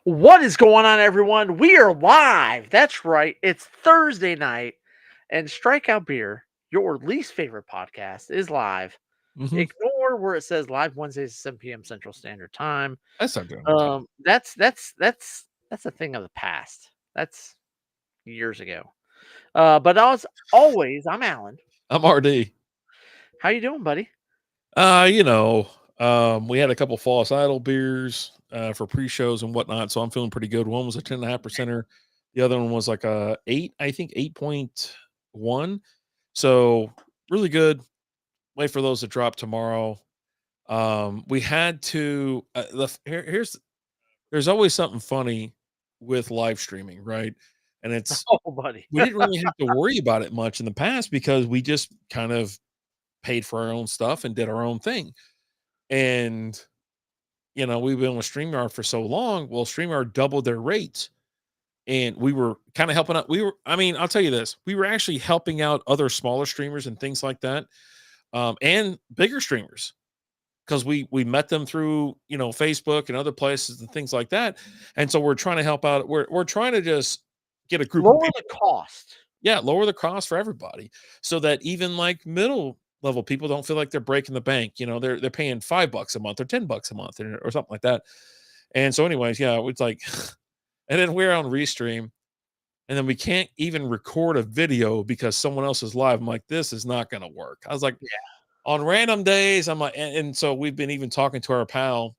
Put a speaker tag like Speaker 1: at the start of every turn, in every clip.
Speaker 1: What is going on, everyone? We are live. That's right. It's Thursday night, and Strikeout Beer, your least favorite podcast, is live.
Speaker 2: Mhm.
Speaker 1: Ignore where it says live Wednesdays at 7 p.m. Central Standard Time.
Speaker 2: That's not doing that.
Speaker 1: That's a thing of the past. That's years ago. But as always, I'm Alan.
Speaker 2: I'm RD.
Speaker 1: How you doing, buddy?
Speaker 2: Uh, you know, we had a couple false idol beers for pre-shows and whatnot, so I'm feeling pretty good. One was a 10.5%er. The other one was like a 8, I think 8.1. So really good. Wait for those to drop tomorrow. We had to there's always something funny with live streaming, right? And it's
Speaker 1: Oh, buddy.
Speaker 2: we didn't really have to worry about it much in the past because we just kind of paid for our own stuff and did our own thing. And we've been with StreamYard for so long. Well, StreamYard doubled their rates, and we were kind of helping out. I'll tell you this: we were actually helping out other smaller streamers and things like that, and bigger streamers because we met them through Facebook and other places and things like that. And so we're trying to help out. We're trying to just get a group of
Speaker 1: Lower
Speaker 2: people.
Speaker 1: the cost.
Speaker 2: Yeah, lower the cost for everybody so that even like middle level people don't feel like they're breaking the bank. They're paying $5 a month or $10 a month or something like that. And so, anyways, yeah, it's like, and then we're on Restream, and then we can't even record a video because someone else is live. I'm like, this is not going to work. I was like,
Speaker 1: Yeah.
Speaker 2: on random days, I'm like, and so we've been even talking to our pal.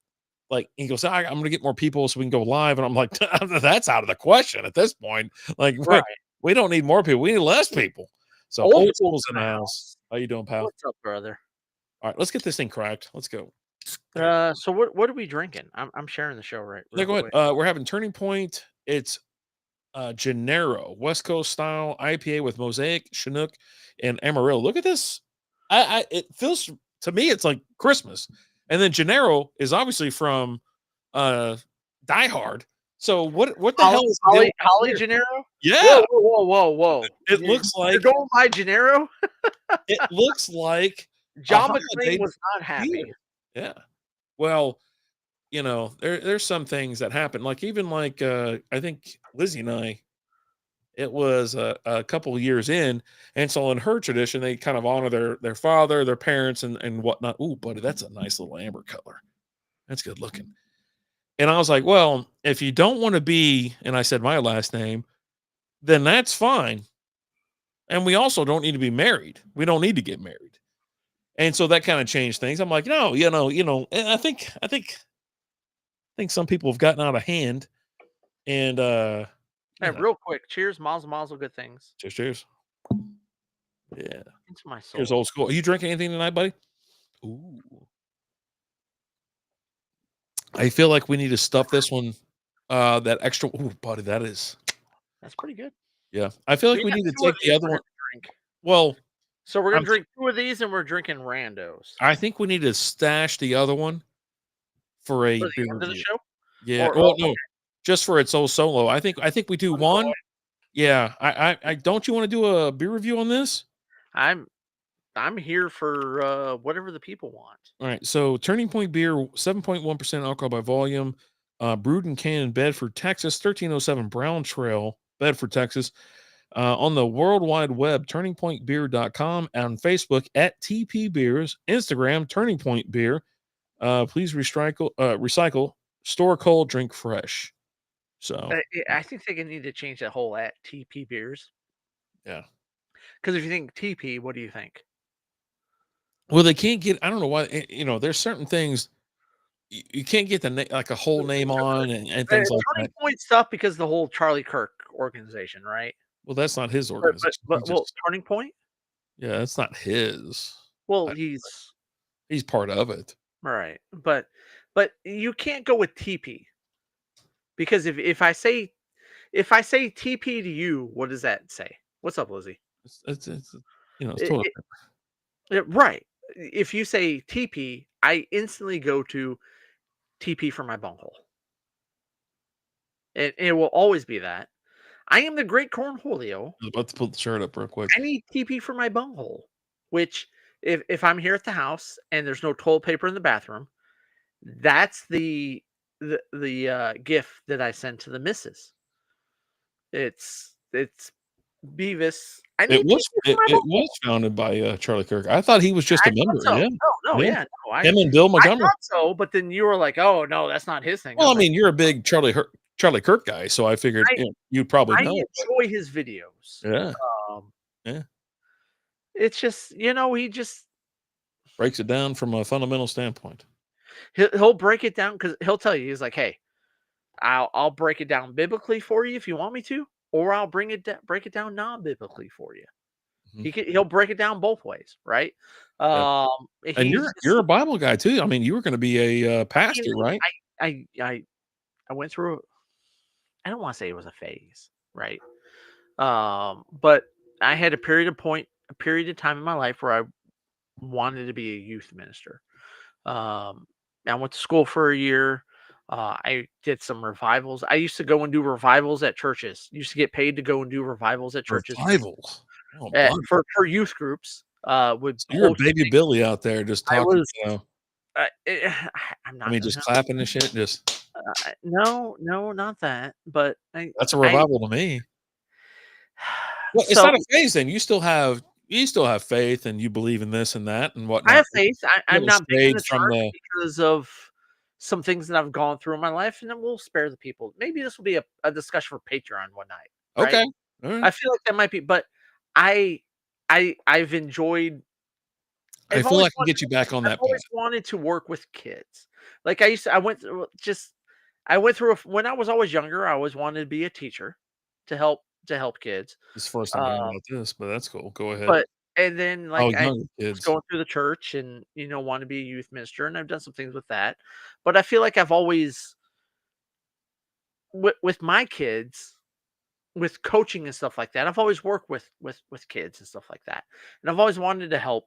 Speaker 2: Like he goes, I'm going to get more people so we can go live, and I'm like, that's out of the question at this point. Like,
Speaker 1: Right.
Speaker 2: we don't need more people. We need less people. So
Speaker 1: Old
Speaker 2: old
Speaker 1: school's
Speaker 2: school's in the house. How you doing, pal?
Speaker 1: What's up, brother?
Speaker 2: All right, let's get this thing cracked. Let's go.
Speaker 1: So what are we drinking? I'm sharing the show
Speaker 2: Yeah,
Speaker 1: real
Speaker 2: go ahead.
Speaker 1: quick.
Speaker 2: We're having Turning Point. It's Gennaro West Coast style IPA with Mosaic, Chinook, and Amarillo. Look at this. It feels to me it's like Christmas. And then Gennaro is obviously from Die Hard. So what the hell is the deal with
Speaker 1: Holly
Speaker 2: Gennaro?
Speaker 1: Gennaro?
Speaker 2: Yeah,
Speaker 1: Whoa.
Speaker 2: it looks
Speaker 1: You're
Speaker 2: like
Speaker 1: going by Gennaro?
Speaker 2: a
Speaker 1: John McClane
Speaker 2: holiday
Speaker 1: was not happy.
Speaker 2: beer. Yeah. Well, there's some things that happen. Like even like I think Lizzie and I, it was a couple of years in, and so in her tradition, they kind of honor their father, their parents, and whatnot. Ooh, buddy, that's a nice little amber color. That's good looking. And I was like, well, if you don't want to be, and I said my last name, then that's fine. And we also don't need to be married. We don't need to get married. And so that kind of changed things. I'm like, no, and I think some people have gotten out of hand. And
Speaker 1: Hey, real quick, cheers, mazel, good things.
Speaker 2: cheers. Yeah.
Speaker 1: Into my soul.
Speaker 2: Here's old school. Are you drinking anything tonight, buddy? Ooh. I feel like we need to stuff this one. That extra. Ooh, buddy,
Speaker 1: That's pretty good.
Speaker 2: yeah. I feel like we
Speaker 1: got
Speaker 2: need to
Speaker 1: two of
Speaker 2: take the
Speaker 1: these
Speaker 2: other
Speaker 1: we're
Speaker 2: one.
Speaker 1: gonna drink.
Speaker 2: Well,
Speaker 1: So we're
Speaker 2: I'm
Speaker 1: gonna drink 2 of these, and we're drinking randos.
Speaker 2: I think we need to stash the other one for a
Speaker 1: For
Speaker 2: beer
Speaker 1: the end of the
Speaker 2: review.
Speaker 1: show?
Speaker 2: Yeah.
Speaker 1: Or
Speaker 2: Well, no, just for its own solo. I think we do one. Yeah. I don't you want to do a beer review on this?
Speaker 1: I'm here for whatever the people want.
Speaker 2: All right. So Turning Point beer, 7.1% alcohol by volume, brewed and canned in Bedford, Texas, 1307 Brown Trail, Bedford, Texas. On the World Wide Web, turningpointbeer.com, on Facebook at TP Beers, Instagram, Turning Point Beer. Please recycle, store cold, drink fresh. So,
Speaker 1: I think they need to change that whole at TP beers.
Speaker 2: yeah.
Speaker 1: Because if you think TP, what do you think?
Speaker 2: Well, they can't get, I don't know why, there's certain things you can't get like a whole name on and things like
Speaker 1: Turning
Speaker 2: that.
Speaker 1: Point stuff because the whole Charlie Kirk organization, right?
Speaker 2: Well, that's not his
Speaker 1: But
Speaker 2: organization.
Speaker 1: well, Turning Point.
Speaker 2: Yeah, that's not his.
Speaker 1: Well,
Speaker 2: I-
Speaker 1: he's
Speaker 2: He's part of it.
Speaker 1: right, but you can't go with TP because if I say TP to you, what does that say? What's up, Lizzie?
Speaker 2: It's
Speaker 1: It,
Speaker 2: toilet
Speaker 1: it,
Speaker 2: paper.
Speaker 1: right. If you say TP, I instantly go to TP for my bunghole. It will always be that. I am the great Cornholio.
Speaker 2: I was about to put the shirt up real quick.
Speaker 1: I need TP for my bunghole, which if I'm here at the house and there's no toilet paper in the bathroom, that's the the GIF that I sent to the missus. It's Beavis. I
Speaker 2: It
Speaker 1: need
Speaker 2: was
Speaker 1: TP for
Speaker 2: it
Speaker 1: my
Speaker 2: it was
Speaker 1: ball.
Speaker 2: founded by, Charlie Kirk. I thought he was just
Speaker 1: I
Speaker 2: a member,
Speaker 1: thought so.
Speaker 2: yeah.
Speaker 1: No,
Speaker 2: Yeah.
Speaker 1: yeah, no,
Speaker 2: Him and Bill
Speaker 1: I
Speaker 2: Montgomery.
Speaker 1: thought so, but then you were like, "Oh, no, that's not his thing." I
Speaker 2: Well, I
Speaker 1: was like,
Speaker 2: mean, you're a big Charlie Kirk guy, so I figured,
Speaker 1: I
Speaker 2: you'd probably
Speaker 1: I
Speaker 2: know, but
Speaker 1: enjoy his videos.
Speaker 2: yeah,
Speaker 1: Um,
Speaker 2: yeah.
Speaker 1: it's just, he just
Speaker 2: Breaks it down from a fundamental standpoint.
Speaker 1: he'll break it down because he'll tell you, he's like, "Hey, I'll break it down biblically for you if you want me to, or I'll break it down non-biblically for you."
Speaker 2: Mhm.
Speaker 1: He'll break it down both ways, right?
Speaker 2: Yeah. And
Speaker 1: He's
Speaker 2: you're a
Speaker 1: just,
Speaker 2: Bible guy too. I mean, you were gonna be a,
Speaker 1: you
Speaker 2: pastor,
Speaker 1: know,
Speaker 2: right?
Speaker 1: I went through, I don't wanna say it was a phase, right? But I had a period of time in my life where I wanted to be a youth minister. Um, I went to school for a year. I did some revivals. I used to go and do revivals at churches. Used to get paid to go and do revivals at churches
Speaker 2: Revivals. Oh, buddy.
Speaker 1: for youth groups. Would
Speaker 2: So you're a
Speaker 1: host
Speaker 2: baby
Speaker 1: things.
Speaker 2: Billy out there just
Speaker 1: I
Speaker 2: talking,
Speaker 1: was. I'm
Speaker 2: I
Speaker 1: not.
Speaker 2: mean, just clapping and shit, just
Speaker 1: No, no, not that. But
Speaker 2: that's a
Speaker 1: I.
Speaker 2: revival to me. Well, it's
Speaker 1: So
Speaker 2: not a phase then. You still have faith and you believe in this and that and
Speaker 1: I
Speaker 2: whatnot.
Speaker 1: have faith.
Speaker 2: You
Speaker 1: I'm
Speaker 2: haven't
Speaker 1: not big in
Speaker 2: strayed
Speaker 1: the
Speaker 2: from
Speaker 1: church
Speaker 2: the
Speaker 1: because of some things that I've gone through in my life, and then we'll spare the people. Maybe this will be a discussion for Patreon one night, right?
Speaker 2: okay. Alright.
Speaker 1: I feel like that might be, but I, I've enjoyed.
Speaker 2: I
Speaker 1: I've
Speaker 2: feel
Speaker 1: always
Speaker 2: I can
Speaker 1: wanted.
Speaker 2: get you back on
Speaker 1: I've
Speaker 2: that path.
Speaker 1: always wanted to work with kids. Like I went through just. I went through when I was always younger. I always wanted to be a teacher, to help kids.
Speaker 2: This is the first I'm hearing
Speaker 1: Uh,
Speaker 2: about this, but that's cool. Go ahead.
Speaker 1: but and then
Speaker 2: Oh,
Speaker 1: like I
Speaker 2: younger
Speaker 1: was
Speaker 2: kids.
Speaker 1: going through the church and want to be a youth minister, and I've done some things with that. But I feel like I've always with my kids, with coaching and stuff like that, I've always worked with kids and stuff like that, and I've always wanted to help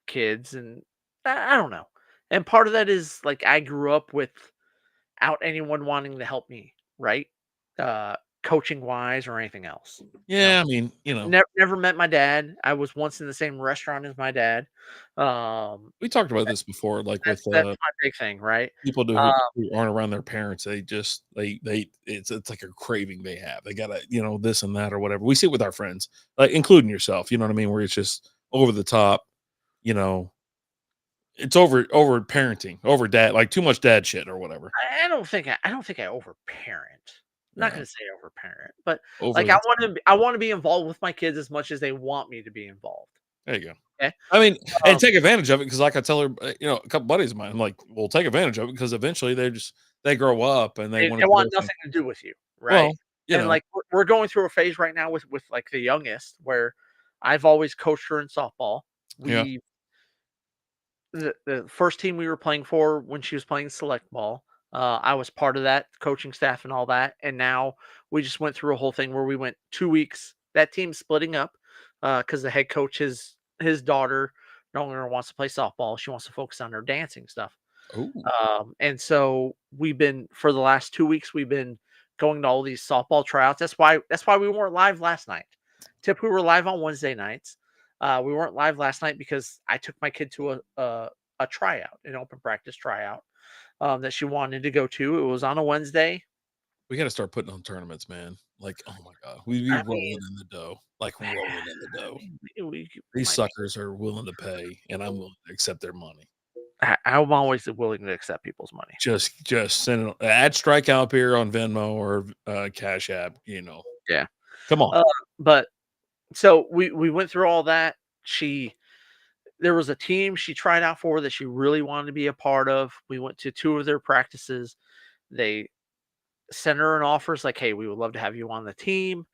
Speaker 1: kids, and I don't know. And part of that is like I grew up without anyone wanting to help me, right? Uh, Coaching wise or anything else, you know.
Speaker 2: Yeah, I mean,
Speaker 1: Never met my dad. I was once in the same restaurant as my dad. Um,
Speaker 2: we talked about this before, like with,
Speaker 1: that's my big thing, right?
Speaker 2: people
Speaker 1: Uh,
Speaker 2: who aren't around their parents. They just it's like a craving they have. They gotta, this and that or whatever. We see it with our friends, like including yourself, you know what I mean? Where it's just over the top, you know, it's over parenting, over dad, like too much dad shit or whatever.
Speaker 1: I don't think I overparent. I'm not
Speaker 2: Yeah.
Speaker 1: gonna say overparent, but
Speaker 2: Over
Speaker 1: like
Speaker 2: the
Speaker 1: I want to be involved with my kids as much as they want me to be involved.
Speaker 2: There you go.
Speaker 1: Okay.
Speaker 2: I mean, and
Speaker 1: Um,
Speaker 2: take advantage of it because, like I tell her, a couple buddies of mine, I'm like, "We'll take advantage of it because eventually they grow up and they want
Speaker 1: they
Speaker 2: to do
Speaker 1: want
Speaker 2: their thing."
Speaker 1: nothing to do with you, right?
Speaker 2: Well,
Speaker 1: And like we're going through a phase right now with like the youngest where I've always coached her in softball.
Speaker 2: yeah.
Speaker 1: We the first team we were playing for when she was playing select ball, I was part of that coaching staff and all that. And now we just went through a whole thing where we went 2 weeks. That team's splitting up because the head coach, his daughter, no longer wants to play softball. She wants to focus on her dancing stuff.
Speaker 2: Oh,
Speaker 1: And so we've been for the last 2 weeks we've been going to all these softball tryouts. That's why we weren't live last night. Typically we're live on Wednesday nights. We weren't live last night because I took my kid to a tryout, an open practice tryout that she wanted to go to. It was on a Wednesday.
Speaker 2: we got to start putting on tournaments, man. Like, oh my god, we be
Speaker 1: I
Speaker 2: rolling
Speaker 1: mean,
Speaker 2: in the dough, like rolling in the dough.
Speaker 1: we
Speaker 2: These
Speaker 1: might be.
Speaker 2: suckers are willing to pay, and I'm willing to accept their money.
Speaker 1: I'm always willing to accept people's money.
Speaker 2: Just send it. Add strikeout here on Venmo or Cash App.
Speaker 1: Yeah.
Speaker 2: Come on.
Speaker 1: Uh, but so we went through all that. She There was a team she tried out for that she really wanted to be a part of. We went to 2 of their practices. They sent her an offer. It's like, "Hey, we would love to have you on the team."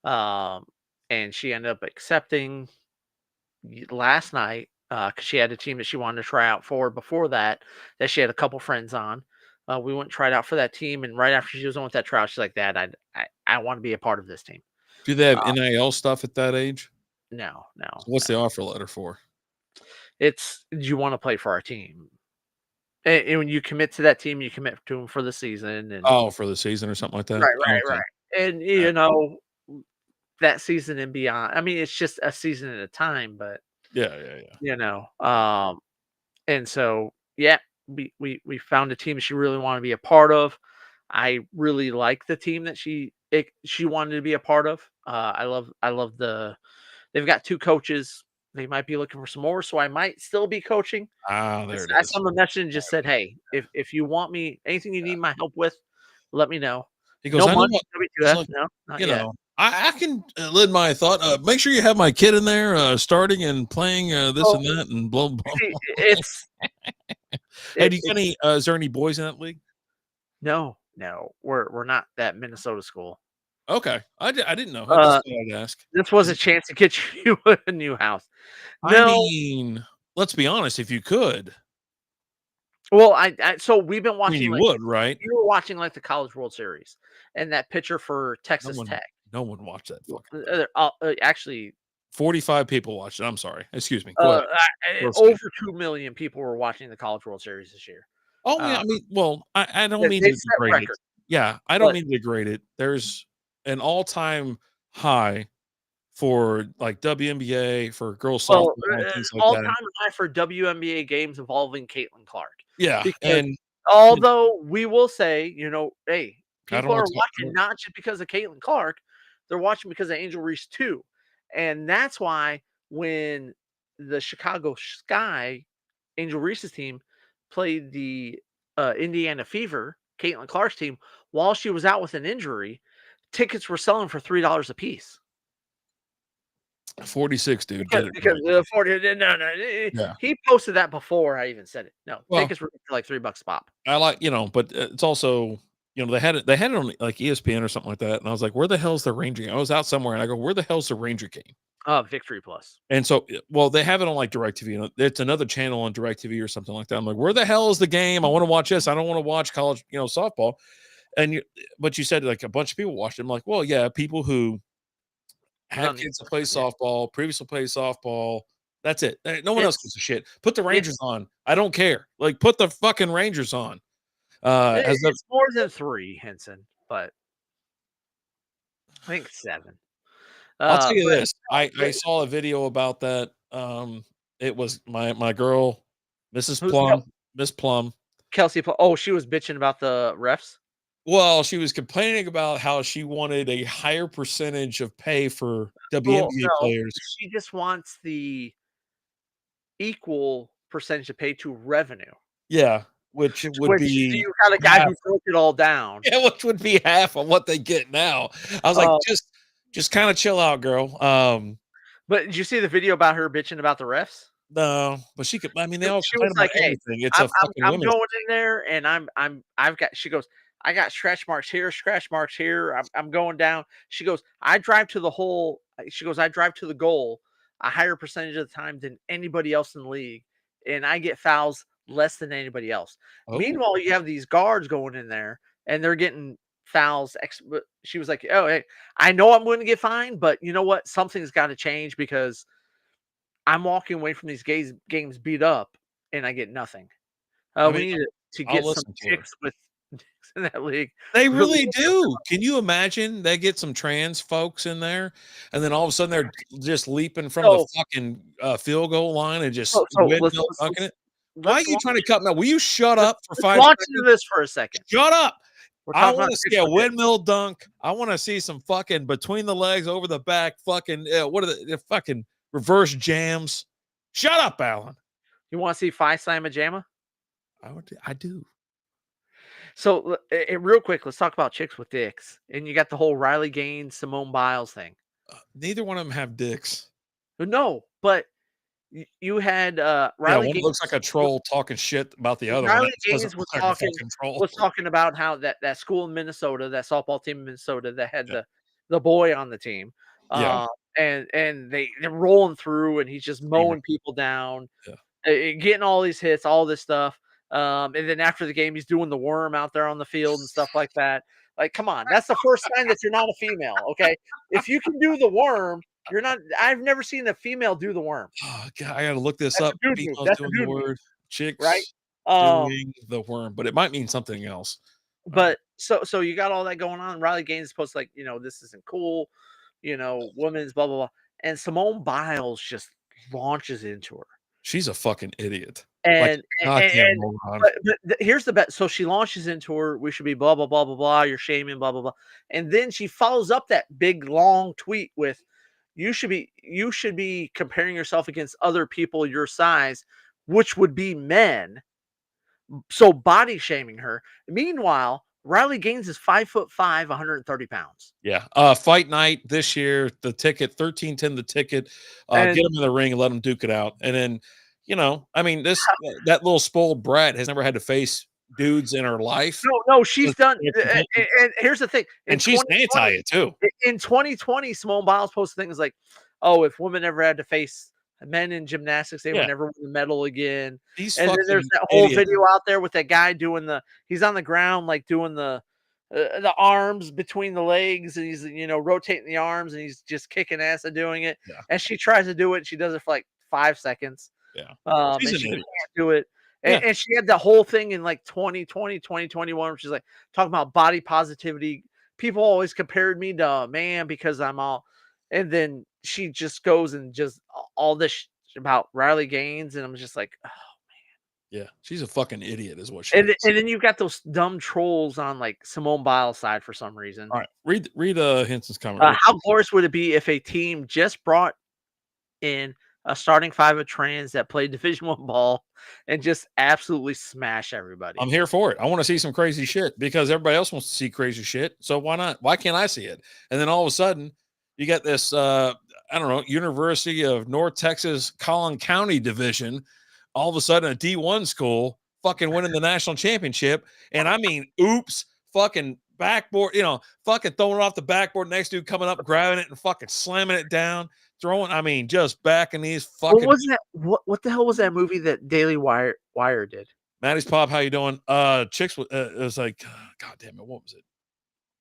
Speaker 1: Um, and she ended up accepting last night because she had a team that she wanted to try out for before that, that she had a couple friends on. We went and tried out for that team, and right after she was on with that trial, she's like, "Dad, I want to be a part of this team."
Speaker 2: Do they have
Speaker 1: Uh,
Speaker 2: NIL stuff at that age?
Speaker 1: no,
Speaker 2: So
Speaker 1: no,
Speaker 2: what's the
Speaker 1: no.
Speaker 2: offer letter for?
Speaker 1: It's, "Do you want to play for our team?" And when you commit to that team, you commit to them for the season, and
Speaker 2: Oh, for the season or something like that?
Speaker 1: right,
Speaker 2: Oh,
Speaker 1: right,
Speaker 2: okay.
Speaker 1: right. And
Speaker 2: Yeah.
Speaker 1: that season and beyond. I mean, it's just a season at a time, but
Speaker 2: Yeah, yeah, yeah.
Speaker 1: you know, um, and so yeah. we found a team she really wanted to be a part of. I really like the team that she wanted to be a part of. I love they've got 2 coaches. They might be looking for some more, so I might still be coaching.
Speaker 2: Ah, there it
Speaker 1: I
Speaker 2: is.
Speaker 1: sent them a message and just said, "Hey, if you want me anything you need my help with, let me know."
Speaker 2: He goes,
Speaker 1: No
Speaker 2: "I know
Speaker 1: money,
Speaker 2: what." He's
Speaker 1: WQF,
Speaker 2: like,
Speaker 1: no, not
Speaker 2: you
Speaker 1: yet.
Speaker 2: know, I can lend my thought. Make sure you have my kid in there, starting and playing this
Speaker 1: So,
Speaker 2: and that, and blah blah.
Speaker 1: see,
Speaker 2: Blah.
Speaker 1: it's
Speaker 2: Hey, do you got
Speaker 1: it's
Speaker 2: any? Is there any boys in that league?
Speaker 1: no, no, we're not that Minnesota school.
Speaker 2: Okay, I didn't know. I
Speaker 1: Uh,
Speaker 2: just thought I'd ask.
Speaker 1: this was
Speaker 2: 'Cause,
Speaker 1: a chance to get you a new house.
Speaker 2: I
Speaker 1: No,
Speaker 2: mean, let's be honest. If you could,
Speaker 1: well, I so we've been
Speaker 2: I mean,
Speaker 1: watching,
Speaker 2: you
Speaker 1: like
Speaker 2: would, right?
Speaker 1: we were watching, like, the College World Series, and that pitcher for
Speaker 2: No
Speaker 1: Texas
Speaker 2: one,
Speaker 1: Tech,
Speaker 2: no one watched that
Speaker 1: well,
Speaker 2: fucking thing.
Speaker 1: actually,
Speaker 2: 45 people watched it. I'm sorry. Excuse me. Go ahead.
Speaker 1: over
Speaker 2: Proceed.
Speaker 1: 2,000,000 people were watching the College World Series this year.
Speaker 2: Oh yeah,
Speaker 1: Uh,
Speaker 2: I mean, well, I don't mean
Speaker 1: they
Speaker 2: to
Speaker 1: set
Speaker 2: degrade it.
Speaker 1: records,
Speaker 2: Yeah, I don't
Speaker 1: but
Speaker 2: mean to degrade it. There's an all-time high for like WNBA, for girls softball
Speaker 1: well,
Speaker 2: and things like
Speaker 1: all-time
Speaker 2: that.
Speaker 1: high for WNBA games involving Caitlin Clark,
Speaker 2: Yeah,
Speaker 1: because
Speaker 2: and you know,
Speaker 1: although we will say, hey,
Speaker 2: I don't
Speaker 1: people
Speaker 2: want
Speaker 1: are
Speaker 2: to talk
Speaker 1: watching not just because of Caitlin Clark, they're watching because of Angel Reese too, and that's why when the Chicago Sky, Angel Reese's team, played the, Indiana Fever, Caitlin Clark's team, while she was out with an injury, tickets were selling for $3 a piece.
Speaker 2: 46, dude,
Speaker 1: Because
Speaker 2: get it
Speaker 1: because
Speaker 2: right.
Speaker 1: the 40 no, no,
Speaker 2: Yeah.
Speaker 1: he posted that before I even said it. No,
Speaker 2: Well,
Speaker 1: tickets were like $3 a pop.
Speaker 2: I like, but it's also, they had it on like ESPN or something like that, and I was like, "Where the hell's the Ranger game?" I was out somewhere and I go, "Where the hell's the Ranger game?"
Speaker 1: Victory Plus.
Speaker 2: And so, well, they have it on like DirecTV. It's another channel on DirecTV or something like that. I'm like, "Where the hell is the game? I want to watch this. I don't want to watch college, softball." And but you said like a bunch of people watched it. I'm like, "Well, yeah, people who had
Speaker 1: None
Speaker 2: kids that play
Speaker 1: yeah.
Speaker 2: softball, previously played softball. That's it. No one else gives
Speaker 1: It's
Speaker 2: a shit. Put the Rangers
Speaker 1: it's
Speaker 2: on. I don't care. Like, put the fucking Rangers on." As the
Speaker 1: it's more than 3, Henson, but I think 7.
Speaker 2: I'll tell you
Speaker 1: But
Speaker 2: this, I
Speaker 1: but
Speaker 2: saw a video about that, it was my girl, Mrs.
Speaker 1: who's
Speaker 2: Plum Miss Plum.
Speaker 1: Kelsey Pl oh, she was bitching about the refs?
Speaker 2: Well, she was complaining about how she wanted a higher percentage of pay for
Speaker 1: Well,
Speaker 2: WNBA
Speaker 1: no,
Speaker 2: players.
Speaker 1: she just wants the equal percentage of pay to revenue,
Speaker 2: Yeah, which would
Speaker 1: which so
Speaker 2: be
Speaker 1: you got a guy
Speaker 2: half.
Speaker 1: who broke it all down.
Speaker 2: Yeah, which would be half of what they get now. I was like,
Speaker 1: Uh,
Speaker 2: "Just kinda chill out, girl."
Speaker 1: but did you see the video about her bitching about the refs?
Speaker 2: No, but she could, I mean, they all
Speaker 1: She was
Speaker 2: complain about
Speaker 1: like, "Hey,
Speaker 2: everything. It's
Speaker 1: I'm
Speaker 2: a
Speaker 1: I'm
Speaker 2: fucking
Speaker 1: I'm
Speaker 2: women's.
Speaker 1: going in there and I've got," she goes, "I got stretch marks here, scratch marks here. I'm going down." She goes, "I drive to the hole." She goes, "I drive to the goal a higher percentage of the time than anybody else in the league, and I get fouls less than anybody else."
Speaker 2: Oh,
Speaker 1: Meanwhile, you have these guards going in there and they're getting fouls. But she was like, "Oh, hey, I know I'm going to get fined, but you know what? Something's got to change because I'm walking away from these games beat up, and I get nothing.
Speaker 2: I mean,
Speaker 1: We need to
Speaker 2: I'll
Speaker 1: get some
Speaker 2: listen to her.
Speaker 1: chicks with dicks in that league.
Speaker 2: They
Speaker 1: Really,
Speaker 2: really do. Can you imagine they get some trans folks in there, and then all of a sudden they're just leaping from the
Speaker 1: so
Speaker 2: fucking, field goal line and just
Speaker 1: so
Speaker 2: windmill dunking it? Why are
Speaker 1: let's
Speaker 2: you trying
Speaker 1: launch
Speaker 2: to cut me off? Will you shut up for
Speaker 1: let's
Speaker 2: 5
Speaker 1: launch into
Speaker 2: seconds?
Speaker 1: this for a second.
Speaker 2: Shut up.
Speaker 1: We're
Speaker 2: I
Speaker 1: talking about
Speaker 2: wanna see
Speaker 1: chicks
Speaker 2: a
Speaker 1: with dicks.
Speaker 2: windmill dunk. I wanna see some fucking between the legs, over the back, fucking, what are the fucking reverse jams. Shut up, Alan.
Speaker 1: You wanna see Phi Slamma Jamma?
Speaker 2: I do.
Speaker 1: So, real quick, let's talk about chicks with dicks, and you got the whole Riley Gaines, Simone Biles thing.
Speaker 2: Neither one of them have dicks.
Speaker 1: No, but you had,
Speaker 2: Yeah,
Speaker 1: Riley
Speaker 2: one
Speaker 1: Gaines
Speaker 2: looks like a troll talking shit about the other one.
Speaker 1: Riley
Speaker 2: That doesn't
Speaker 1: Gaines
Speaker 2: look like a fucking troll.
Speaker 1: was talking about how that school in Minnesota, that softball team in Minnesota that had
Speaker 2: Yeah.
Speaker 1: the boy on the team,
Speaker 2: Yeah.
Speaker 1: and they're rolling through, and he's just
Speaker 2: Beaver.
Speaker 1: mowing people down,
Speaker 2: Yeah.
Speaker 1: getting all these hits, all this stuff, and then after the game, he's doing the worm out there on the field and stuff like that. Like, come on, that's the first sign that you're not a female, okay? If you can do the worm, you're not. I've never seen a female do the worm.
Speaker 2: Oh, God, I gotta look this
Speaker 1: That's
Speaker 2: up.
Speaker 1: a dude move.
Speaker 2: Females
Speaker 1: That's a
Speaker 2: doing the
Speaker 1: dude move,
Speaker 2: word.
Speaker 1: right?
Speaker 2: Chicks
Speaker 1: Um,
Speaker 2: doing the worm, but it might mean something else.
Speaker 1: But so you got all that going on. Riley Gaines is supposed to, like, this isn't cool, women's blah blah blah. And Simone Biles just launches into her.
Speaker 2: She's a fucking idiot. like
Speaker 1: And
Speaker 2: a
Speaker 1: and
Speaker 2: goddamn
Speaker 1: and
Speaker 2: moron.
Speaker 1: but here's the bet. So she launches into her, "We should be blah, blah, blah, blah, blah, you're shaming, blah, blah, blah." And then she follows up that big, long tweet with, "You should be comparing yourself against other people your size, which would be men." So body shaming her. Meanwhile, Riley Gaines is 5'5", 130 pounds.
Speaker 2: Yeah. Fight night this year, the ticket, 13.10 the ticket. Get
Speaker 1: And
Speaker 2: him in the ring and let him duke it out. And then, I mean, that little spoiled brat has never had to face dudes in her life.
Speaker 1: no, she's done.
Speaker 2: They're completely
Speaker 1: And here's the thing: in
Speaker 2: and she's
Speaker 1: 2020,
Speaker 2: anti it too.
Speaker 1: in 2020, Simone Biles posted things like, "Oh, if women ever had to face men in gymnastics, they would
Speaker 2: Yeah.
Speaker 1: never win a medal again."
Speaker 2: These
Speaker 1: And then there's
Speaker 2: fucking
Speaker 1: that whole
Speaker 2: idiots.
Speaker 1: video out there with that guy doing he's on the ground, like, doing the arms between the legs, and he's, rotating the arms, and he's just kicking ass at doing it.
Speaker 2: Yeah.
Speaker 1: And she tries to do it, and she does it for like 5 seconds.
Speaker 2: Yeah. She's
Speaker 1: And
Speaker 2: an
Speaker 1: she can't
Speaker 2: idiot.
Speaker 1: do it.
Speaker 2: Yeah.
Speaker 1: And she had the whole thing in like 2020, 2021, which is like talking about body positivity. People always compared me to a man because I'm all, and then she just goes and just all this about Riley Gaines, and I'm just like, "Ugh."
Speaker 2: Yeah. She's a fucking idiot, is what she
Speaker 1: And
Speaker 2: is.
Speaker 1: then you've got those dumb trolls on like Simone Biles' side for some reason.
Speaker 2: All right. Read Henson's comment real
Speaker 1: How
Speaker 2: quick.
Speaker 1: glorious would it be if a team just brought in a starting five of trans that played Division One ball and just absolutely smash everybody?
Speaker 2: I'm here for it. I want to see some crazy shit because everybody else wants to see crazy shit. So why not? Why can't I see it? And then all of a sudden, you got this I don't know, University of North Texas Collin County division, all of a sudden a D1 school fucking winning the national championship. And I mean, oops, fucking backboard, fucking throwing it off the backboard, next dude coming up, grabbing it and fucking slamming it down, throwing, I mean, just backing these
Speaker 1: What
Speaker 2: fucking
Speaker 1: was that? What the hell was that movie that Daily Wire did?
Speaker 2: Maddie's Pop, how you doing? Chicks, it was like, God damn it, what was it?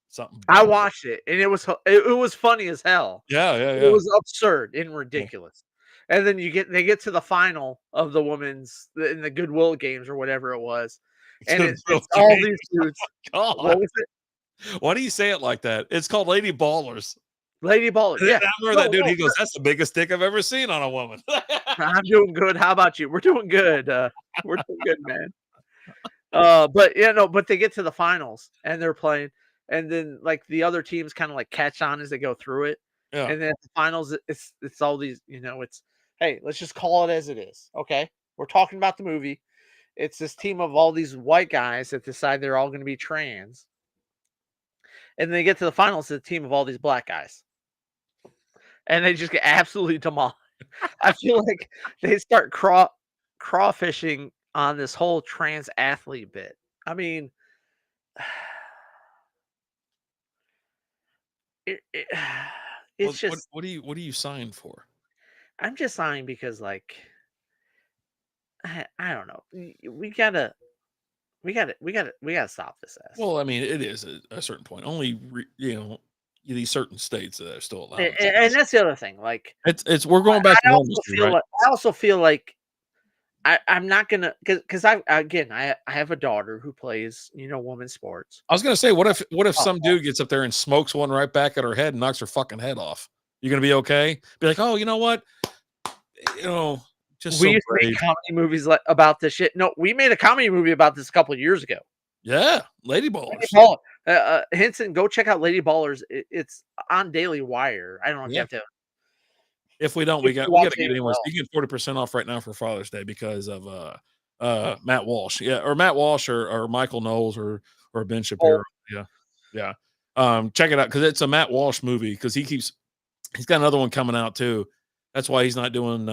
Speaker 2: Something
Speaker 1: I
Speaker 2: ball.
Speaker 1: watched it, and it was funny as hell.
Speaker 2: Yeah, yeah,
Speaker 1: It
Speaker 2: yeah.
Speaker 1: was absurd and
Speaker 2: Yeah.
Speaker 1: ridiculous. And then they get to the final of the women's in the Goodwill Games or whatever it was, and
Speaker 2: Goodwill
Speaker 1: it's all
Speaker 2: Games.
Speaker 1: these dudes.
Speaker 2: God,
Speaker 1: What was it?
Speaker 2: why do you say it like that? It's called Lady Ballers.
Speaker 1: Lady Ballers.
Speaker 2: And
Speaker 1: Yeah.
Speaker 2: I remember that
Speaker 1: No,
Speaker 2: dude.
Speaker 1: no,
Speaker 2: He goes, "That's the biggest dick I've ever seen on a woman."
Speaker 1: I'm doing good. How about you? We're doing good. We're doing good, man. But yeah, no, but they get to the finals and they're playing, and then like the other teams kind of like catch on as they go through it,
Speaker 2: Yeah.
Speaker 1: and then at the finals, it's all these, it's, hey, let's just call it as it is. Okay, we're talking about the movie. It's this team of all these white guys that decide they're all going to be trans, and they get to the finals, it's a team of all these black guys, and they just get absolutely demolished. I feel like they start crawfishing on this whole trans athlete bit. I mean, it it's just,
Speaker 2: What do you sign for?
Speaker 1: I'm just sighing because like I don't know. We gotta stop this ass.
Speaker 2: Well, I mean, it is a certain point. Only these certain states that are still allowing
Speaker 1: And
Speaker 2: trans.
Speaker 1: that's the other thing. Like
Speaker 2: It's we're going back to normalcy, right?
Speaker 1: I also feel like I'm not gonna, because I have a daughter who plays women's sports.
Speaker 2: I was gonna say, what if
Speaker 1: Oh,
Speaker 2: some dude gets up there and smokes one right back at her head and knocks her fucking head off? You gonna be okay? Be like, oh, you know what? You know, just
Speaker 1: we
Speaker 2: so
Speaker 1: used to make
Speaker 2: brave.
Speaker 1: comedy movies about this shit. No, we made a comedy movie about this a couple of years ago.
Speaker 2: Yeah, lady
Speaker 1: Lady
Speaker 2: ballers.
Speaker 1: Baller. Henson, go check out Lady Ballers. It's on Daily Wire. I don't know if you
Speaker 2: Yeah.
Speaker 1: have to,
Speaker 2: If we don't,
Speaker 1: if you
Speaker 2: we got
Speaker 1: watch
Speaker 2: to
Speaker 1: it
Speaker 2: get
Speaker 1: as
Speaker 2: anyways.
Speaker 1: well.
Speaker 2: You get 40% off right now for Father's Day because of Matt Walsh. Yeah, or Matt Walsh or Michael Knowles or Ben
Speaker 1: Oh,
Speaker 2: Shapiro. Yeah. Yeah. Check it out because it's a Matt Walsh movie because he's got another one coming out too. That's why he's not doing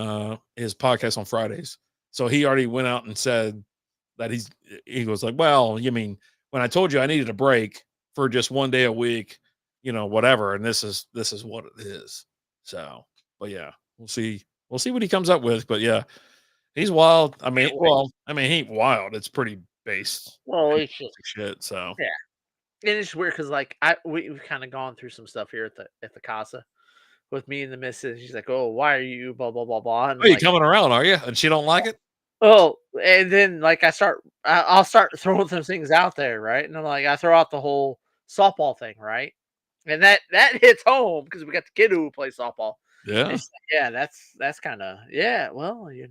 Speaker 2: his podcast on Fridays. So he already went out and said that he was like, well, you mean when I told you I needed a break for just one day a week, whatever, and this is what it is. So, but yeah, we'll see. We'll see what he comes up with. But yeah, he's wild. I mean,
Speaker 1: can't wait.
Speaker 2: well, I mean, he ain't wild. It's pretty base
Speaker 1: Well,
Speaker 2: basic
Speaker 1: it's just,
Speaker 2: shit. So
Speaker 1: yeah. And it's weird because like we've kind of gone through some stuff here at the casa with me and the missus. She's like, "Oh, why are you blah blah blah blah?" And
Speaker 2: oh,
Speaker 1: I'm
Speaker 2: you
Speaker 1: like,
Speaker 2: coming around, are you? And she don't like it?
Speaker 1: "Oh," and then like I'll start throwing some things out there, right? And I'm like, I throw out the whole softball thing, right? And that hits home because we got the kid who plays softball. And
Speaker 2: Yeah.
Speaker 1: she's like, "Yeah, that's kind of, yeah. Well, yeah."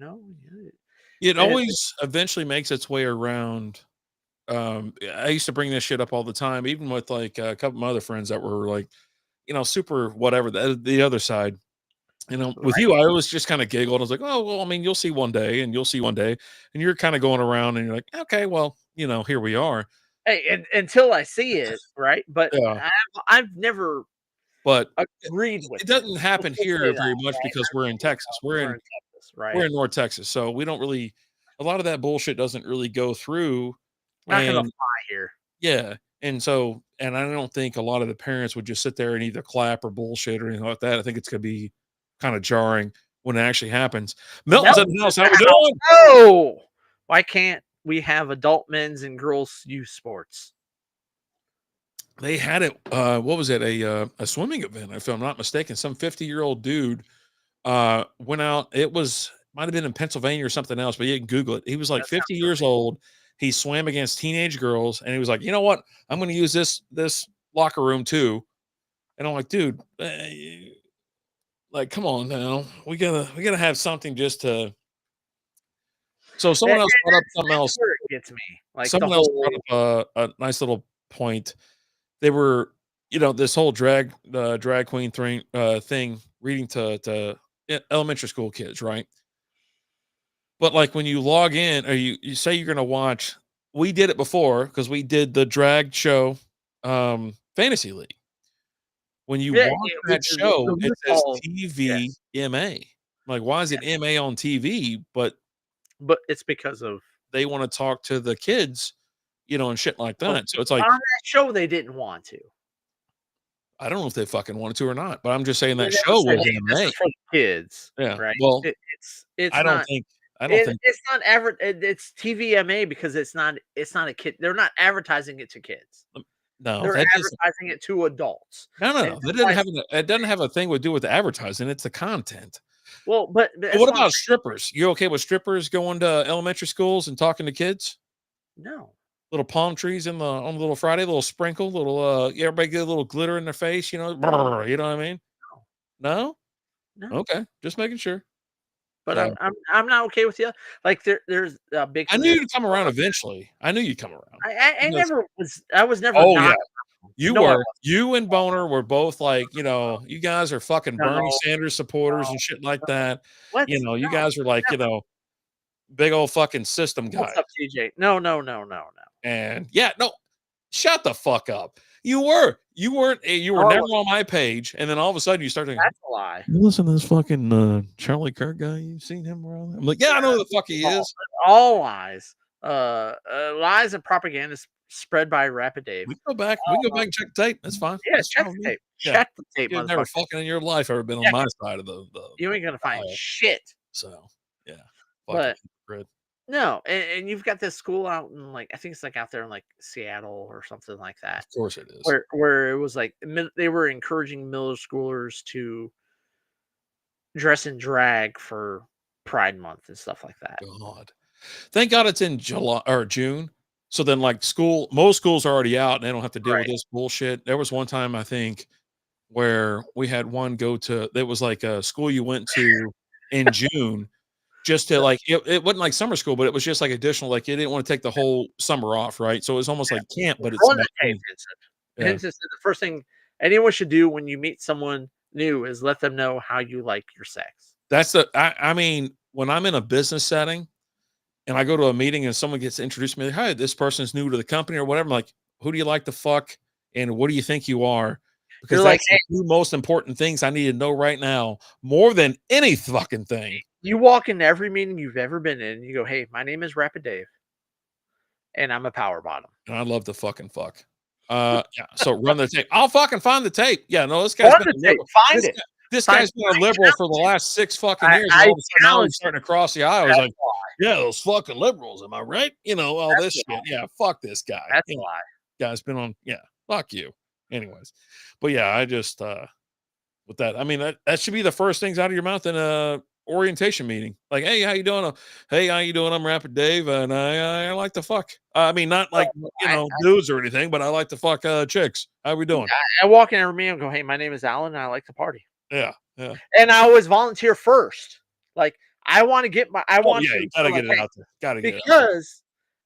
Speaker 2: It
Speaker 1: And
Speaker 2: always eventually makes its way around. I used to bring this shit up all the time, even with like a couple of my other friends that were like, super whatever the other side. With
Speaker 1: right.
Speaker 2: you, I always just kind of giggled. I was like, oh well, I mean, you'll see one day, and you'll see one day, and you're kind of going around, and you're like, okay, well, here we are.
Speaker 1: Hey, and until I see it, right? But
Speaker 2: Yeah,
Speaker 1: I've never
Speaker 2: but
Speaker 1: agreed with
Speaker 2: it
Speaker 1: it.
Speaker 2: doesn't happen
Speaker 1: Let's say
Speaker 2: here
Speaker 1: that,
Speaker 2: very much
Speaker 1: right?
Speaker 2: because we're in Texas. We're
Speaker 1: We're
Speaker 2: in
Speaker 1: in Texas,
Speaker 2: we're
Speaker 1: right?
Speaker 2: in North Texas, so we don't really a lot of that bullshit doesn't really go through.
Speaker 1: Not gonna
Speaker 2: And
Speaker 1: fly here.
Speaker 2: yeah, and I don't think a lot of the parents would just sit there and either clap or bullshit or anything like that. I think it's gonna be kind of jarring when it actually happens. Milton's in
Speaker 1: Melton's
Speaker 2: the
Speaker 1: in
Speaker 2: house. How
Speaker 1: the
Speaker 2: we
Speaker 1: house.
Speaker 2: doing?
Speaker 1: Oh, why can't we have adult men's and girls youth sports?
Speaker 2: They had it. What was it? A swimming event, if I'm not mistaken. Some 50-year-old dude went out. It was might have been in Pennsylvania or something else, but you can Google it. He was like
Speaker 1: That
Speaker 2: 50
Speaker 1: sounds
Speaker 2: years old. He swam against teenage girls, and he was like, you know what? I'm going to use this locker room too. And I'm like, dude, like, come on now. We gotta have something just to. So
Speaker 1: and
Speaker 2: someone else brought up something
Speaker 1: that's
Speaker 2: else.
Speaker 1: where it gets me. Like the
Speaker 2: Someone else brought
Speaker 1: whole
Speaker 2: up a nice little point. They were, this whole drag queen thing reading to elementary school kids, right? But like when you log in or you say you're gonna watch, we did it before because we did the drag show, Fantasy League. When you
Speaker 1: yeah,
Speaker 2: watch
Speaker 1: yeah,
Speaker 2: that
Speaker 1: the
Speaker 2: show, it
Speaker 1: root
Speaker 2: says
Speaker 1: ball,
Speaker 2: TV
Speaker 1: yes,
Speaker 2: MA. Like, why is it
Speaker 1: yes,
Speaker 2: MA on TV? But
Speaker 1: but it's because of
Speaker 2: they want to talk to the kids, and shit like
Speaker 1: well,
Speaker 2: that. So it's like,
Speaker 1: on that show they didn't want to.
Speaker 2: I don't know if they fucking wanted to or not, but I'm just saying
Speaker 1: They
Speaker 2: that
Speaker 1: never
Speaker 2: show
Speaker 1: said,
Speaker 2: was
Speaker 1: "Hey, this
Speaker 2: MA.
Speaker 1: is for the kids,"
Speaker 2: Yeah.
Speaker 1: right?
Speaker 2: Well,
Speaker 1: It's
Speaker 2: I don't
Speaker 1: not
Speaker 2: think I don't think
Speaker 1: it's not it's TVMA because it's not a kid. They're not advertising it to kids.
Speaker 2: no,
Speaker 1: They're
Speaker 2: that doesn't
Speaker 1: advertising it to adults,
Speaker 2: no, no,
Speaker 1: and
Speaker 2: no. That
Speaker 1: that's
Speaker 2: didn't
Speaker 1: why
Speaker 2: have it doesn't have a thing to do with the advertising, it's the content.
Speaker 1: well, but
Speaker 2: So
Speaker 1: that's
Speaker 2: what
Speaker 1: what I'm
Speaker 2: about
Speaker 1: saying.
Speaker 2: strippers? You okay with strippers going to elementary schools and talking to kids?
Speaker 1: No,
Speaker 2: Little palm trees on the little Friday, little sprinkle, little everybody get a little glitter in their face,
Speaker 1: no,
Speaker 2: brr, you know what I mean?
Speaker 1: no,
Speaker 2: No?
Speaker 1: no.
Speaker 2: Okay, just making sure.
Speaker 1: But
Speaker 2: So,
Speaker 1: I'm not okay with you. Like there's a big
Speaker 2: I
Speaker 1: thing
Speaker 2: knew
Speaker 1: that
Speaker 2: you'd come around eventually. I knew you'd come around.
Speaker 1: I
Speaker 2: Because
Speaker 1: never was. I was never
Speaker 2: oh, yeah.
Speaker 1: not.
Speaker 2: You
Speaker 1: No, I
Speaker 2: were.
Speaker 1: wasn't.
Speaker 2: You and Boner were both like, you guys are fucking
Speaker 1: No,
Speaker 2: Bernie
Speaker 1: no,
Speaker 2: Sanders supporters and shit like that.
Speaker 1: what?
Speaker 2: You
Speaker 1: No,
Speaker 2: guys are like,
Speaker 1: never.
Speaker 2: big old fucking system
Speaker 1: What's
Speaker 2: guys.
Speaker 1: up, TJ? No, no, no, no, no.
Speaker 2: And yeah, no, shut the fuck up. You were. You
Speaker 1: No,
Speaker 2: were
Speaker 1: I
Speaker 2: never
Speaker 1: wasn't.
Speaker 2: on my page. And then all of a sudden you start thinking,
Speaker 1: That's a lie.
Speaker 2: you listen to this fucking Charlie Kirk guy? You seen him around? I'm like, yeah, I know who the fuck he
Speaker 1: All,
Speaker 2: is.
Speaker 1: all lies. Lies and propaganda spread by Rapid Dave.
Speaker 2: We can go back and check the tape. That's fine.
Speaker 1: Yeah,
Speaker 2: That's
Speaker 1: check
Speaker 2: fine with
Speaker 1: the
Speaker 2: me.
Speaker 1: tape.
Speaker 2: Yeah.
Speaker 1: Check the tape,
Speaker 2: You've never
Speaker 1: motherfucker.
Speaker 2: fucking in your life ever been on
Speaker 1: Check
Speaker 2: my
Speaker 1: it.
Speaker 2: side of the
Speaker 1: You ain't gonna find
Speaker 2: aisle.
Speaker 1: shit.
Speaker 2: So yeah. Fucking
Speaker 1: But
Speaker 2: hypocrite.
Speaker 1: no, and you've got this school out in like I think it's like out there in like Seattle or something like that,
Speaker 2: Of course it is.
Speaker 1: where it was like they were encouraging middle schoolers to dress in drag for Pride Month and stuff like that.
Speaker 2: God. Thank God it's in July or June. So then like most schools are already out and they don't have to deal with
Speaker 1: Right.
Speaker 2: this bullshit. There was one time I think where we had one go to that was like a school you went to in June just to
Speaker 1: The
Speaker 2: like it wasn't like summer school, but it was just like additional, like you didn't want to take the whole summer off, right? So it was almost like camp, but it's
Speaker 1: Run
Speaker 2: about
Speaker 1: the tape, Vincent.
Speaker 2: yeah.
Speaker 1: Vincent said the first thing anyone should do when you meet someone new is let them know how you like your sex.
Speaker 2: That's I mean, when I'm in a business setting and I go to a meeting and someone gets introduced to me, hi, this person's new to the company or whatever. I'm like, who do you like to fuck? And what do you think you are? Because
Speaker 1: You're like,
Speaker 2: that's the
Speaker 1: hey,
Speaker 2: two most important things I need to know right now, more than any fucking thing.
Speaker 1: you walk into every meeting you've ever been in, and you go, hey, my name is Rapid Dave, and I'm a power bottom.
Speaker 2: And I love to fucking fuck. Yeah. So run the tape. I'll fucking find the tape. Yeah. No, this guy's
Speaker 1: Run
Speaker 2: been
Speaker 1: the
Speaker 2: a
Speaker 1: tape.
Speaker 2: liberal.
Speaker 1: Find
Speaker 2: This
Speaker 1: it.
Speaker 2: guy, this
Speaker 1: Find,
Speaker 2: guy's been a liberal for the last 6 fucking years, and
Speaker 1: I
Speaker 2: all of a sudden now
Speaker 1: challenge
Speaker 2: he's
Speaker 1: you.
Speaker 2: starting to cross the aisle. He's
Speaker 1: That's
Speaker 2: like,
Speaker 1: a lie.
Speaker 2: yeah, those fucking liberals. Am I right? All
Speaker 1: That's
Speaker 2: this
Speaker 1: a
Speaker 2: shit.
Speaker 1: lie.
Speaker 2: Yeah. Fuck this guy.
Speaker 1: That's a lie.
Speaker 2: Guy's been on. Yeah. Fuck you. Anyways, but yeah, I just with that, I mean that should be the first things out of your mouth in a orientation meeting. Like, hey, how you doing? Hey, how you doing? I'm Rapid Dave, and I like to fuck. I mean, not like
Speaker 1: I,
Speaker 2: dudes or anything, but I like to fuck chicks. How we doing?
Speaker 1: I walk in every meeting and go, hey, my name is Alan, and I like to party.
Speaker 2: Yeah, yeah.
Speaker 1: And I always volunteer first. Like, I want to get my. I
Speaker 2: Oh,
Speaker 1: want
Speaker 2: yeah,
Speaker 1: to
Speaker 2: you gotta
Speaker 1: feel like,
Speaker 2: get it
Speaker 1: hey,
Speaker 2: out there. Gotta get it out there.
Speaker 1: because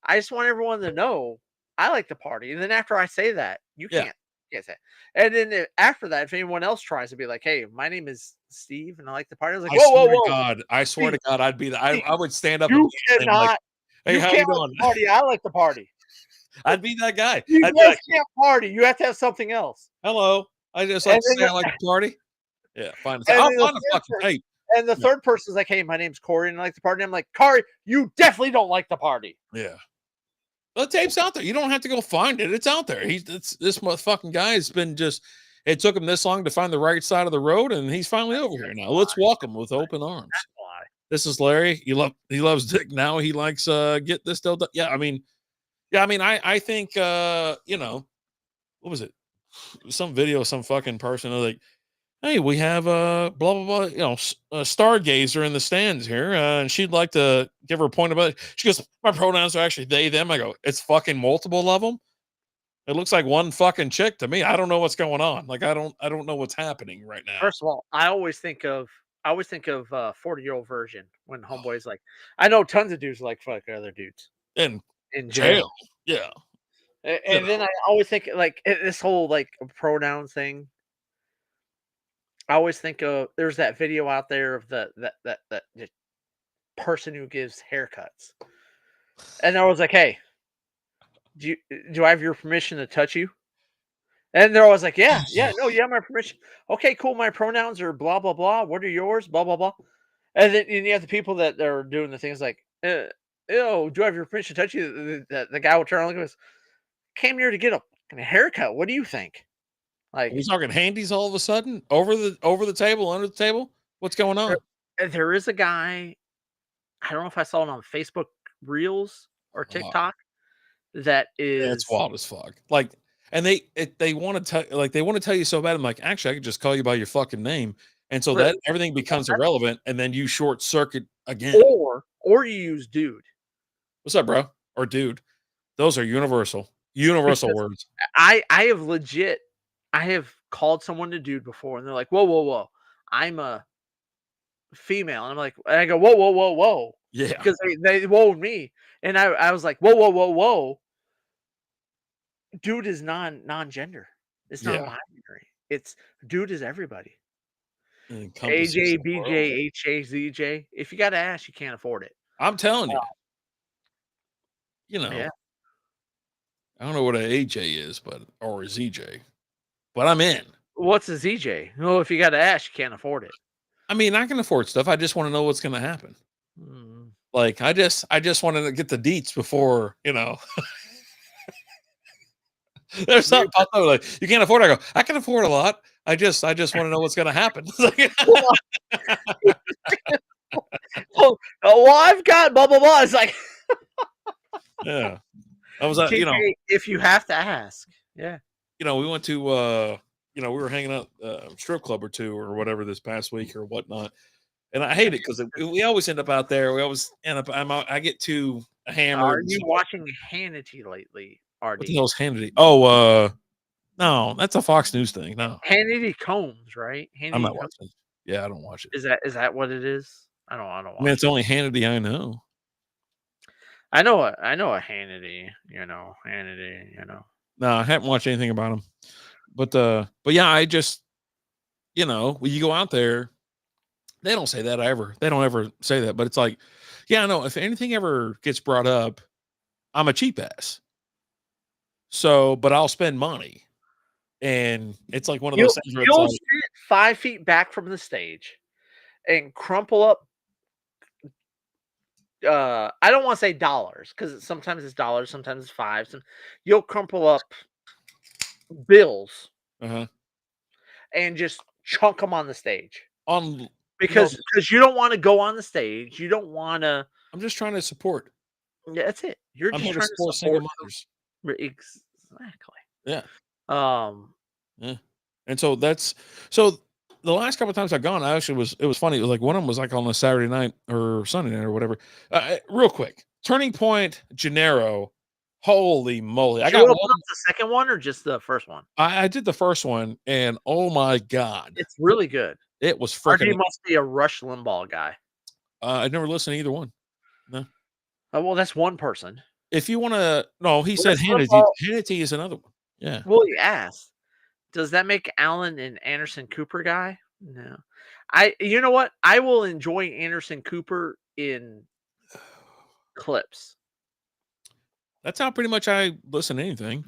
Speaker 1: I just want everyone to know I like to party. And then after I say that, you
Speaker 2: Yeah.
Speaker 1: can't say it. And then after that, if anyone else tries to be like, "Hey, my name is Steve, and I like to party," I was like, "Whoa, whoa, whoa,
Speaker 2: I swear
Speaker 1: Steve,
Speaker 2: to God, I'd be the
Speaker 1: Steve,
Speaker 2: I would stand up and
Speaker 1: you
Speaker 2: do the same, like, "Hey,
Speaker 1: you
Speaker 2: how you
Speaker 1: can't like
Speaker 2: doing?"
Speaker 1: to party. I like to party.
Speaker 2: I'd be that guy.
Speaker 1: You
Speaker 2: I'd be
Speaker 1: guys
Speaker 2: like,
Speaker 1: can't party. You have to have something else."
Speaker 2: "Hello, I just like
Speaker 1: And
Speaker 2: to
Speaker 1: then
Speaker 2: say I like to party." Yeah, fine. Say,
Speaker 1: and
Speaker 2: "I'll
Speaker 1: then
Speaker 2: find a fucking hey."
Speaker 1: the
Speaker 2: Yeah,
Speaker 1: third person is like, "Hey, my name's Corey, and I like to party." I'm like, "Corey, you definitely don't like to party."
Speaker 2: yeah. The tape's out there. You don't have to go find it. It's out there. This motherfucking guy has been just. It took him this long to find the right side of the road, and he's finally over here now. Let's welcome him with open arms.
Speaker 1: Why?
Speaker 2: This is Larry. He loves Dick now. He likes get this deal done. I think what was it? Some video, some fucking person like, hey, we have blah blah blah, a stargazer in the stands here, and she'd like to give her a point about it. She goes, my pronouns are actually they them. I go, it's fucking multiple of them. It looks like one fucking chick to me. I don't know what's going on. Like I don't know what's happening right now.
Speaker 1: First of all, I always think of 40-year-old version when homeboys like I know tons of dudes like fuck other dudes
Speaker 2: In
Speaker 1: in
Speaker 2: jail,
Speaker 1: jail.
Speaker 2: yeah, you
Speaker 1: And then
Speaker 2: know,
Speaker 1: I always think like this whole like pronouns thing. I always think of there's that video out there of the person who gives haircuts. And I was like, "Hey, do you do I have your permission to touch you?" And they're always like, "Yeah, yeah, no, you have my permission." Okay, cool. My pronouns are blah blah blah. What are yours? Blah blah blah. And you have the people that are doing the things like, "Ew, do I have your permission to touch you?" The guy will turn around and goes, "Came here to get a fucking haircut. What do you think?"
Speaker 2: are we
Speaker 1: Like,
Speaker 2: talking handies all of a sudden over the table, under the table? What's going
Speaker 1: there,
Speaker 2: on?
Speaker 1: there is a guy. I don't know if I saw it on Facebook Reels or TikTok that
Speaker 2: It's
Speaker 1: is
Speaker 2: wild as fuck. Like, and they want to tell like they want to tell you so bad. I'm like, actually, I could just call you by your fucking name, and so
Speaker 1: well,
Speaker 2: that everything becomes irrelevant, and then you short circuit again.
Speaker 1: or you use dude
Speaker 2: What's up, bro? Or dude? Those are universal
Speaker 1: because
Speaker 2: words.
Speaker 1: I have legit I have called someone a dude before and they're like, "Whoa, whoa, whoa. I'm a female." And I'm like, and I go, "Whoa, whoa, whoa, whoa."
Speaker 2: Yeah,
Speaker 1: Because they whoa me. And I was like, "Whoa, whoa, whoa, whoa. Dude is non-gender. It's
Speaker 2: yeah.
Speaker 1: non-binary. It's dude is everybody.
Speaker 2: It encompasses
Speaker 1: AJ,
Speaker 2: the world.
Speaker 1: BJ, HA, ZJ. If you got ass, you can't afford it."
Speaker 2: I'm telling you,
Speaker 1: Yeah.
Speaker 2: I don't know what a AJ is, but or a ZJ, but I'm in.
Speaker 1: What's a ZJ? Well, if you got ass, you can't afford it.
Speaker 2: I mean, I can afford stuff. I just want to know what's going to happen.
Speaker 1: Hmm.
Speaker 2: Like, I just wanted to get the deets before, there's
Speaker 1: You
Speaker 2: something popped up like, "You can't afford it." I go, "I can afford a lot. I just wanna know what's gonna happen."
Speaker 1: well, I've got blah blah blah. It's like
Speaker 2: Yeah. I was at
Speaker 1: TJ, if you have to ask. Yeah.
Speaker 2: we went to, we were hanging out, strip club or 2 or whatever this past week or whatnot, and I hate it because we always end up out there. We always end up I get too hammered
Speaker 1: Are
Speaker 2: and
Speaker 1: you
Speaker 2: stuff like that.
Speaker 1: watching Hannity lately,
Speaker 2: What the
Speaker 1: RD?
Speaker 2: hell's Hannity? Oh, no, that's a Fox News thing. No,
Speaker 1: Hannity Combs, right?
Speaker 2: I'm
Speaker 1: Hannity
Speaker 2: not
Speaker 1: Combs.
Speaker 2: watching it. Yeah, I don't watch it.
Speaker 1: Is that what it is? I don't
Speaker 2: I mean,
Speaker 1: watch
Speaker 2: it's
Speaker 1: it.
Speaker 2: only Hannity I know.
Speaker 1: I know a Hannity, Hannity.
Speaker 2: No, I haven't watched anything about him. But yeah, I just, when you go out there, they don't say that ever. They don't ever say that, but it's like, yeah, no, if anything ever gets brought up, I'm a cheap ass. So, but I'll spend money. And it's like one of those
Speaker 1: You'll
Speaker 2: things where it's
Speaker 1: you'll
Speaker 2: like,
Speaker 1: sit 5 feet back from the stage and crumple up. I don't want to say dollars because sometimes it's dollars, sometimes it's fives, and you'll crumple up bills
Speaker 2: uh-huh.
Speaker 1: and just chunk them on the stage
Speaker 2: On,
Speaker 1: because you don't want to go on the stage. You don't want to.
Speaker 2: I'm just trying to support.
Speaker 1: Yeah, that's it. You're
Speaker 2: I'm
Speaker 1: just
Speaker 2: here to
Speaker 1: trying to
Speaker 2: support single
Speaker 1: support
Speaker 2: mothers.
Speaker 1: them. Exactly.
Speaker 2: Yeah.
Speaker 1: Um,
Speaker 2: Yeah. And so the last couple of times I've gone, it was funny. It was like one of them was like on a Saturday night or Sunday night or whatever. Real quick, Turning Point, Gennaro. Holy moly! I
Speaker 1: did you
Speaker 2: got
Speaker 1: open
Speaker 2: one.
Speaker 1: up the second one or just the first one?
Speaker 2: I did the first one, and oh my god,
Speaker 1: It's really good.
Speaker 2: it was
Speaker 1: RG
Speaker 2: freaking.
Speaker 1: must be a Rush Limbaugh guy.
Speaker 2: I never listened to either one. No.
Speaker 1: Oh, well, that's one person.
Speaker 2: If you wanna no, he said
Speaker 1: Where's
Speaker 2: Hannity.
Speaker 1: football?
Speaker 2: Hannity is another one. Yeah.
Speaker 1: Well, he asked, does that make Allen an Anderson Cooper guy? No. You know what? I will enjoy Anderson Cooper in clips.
Speaker 2: That's how pretty much I listen to anything.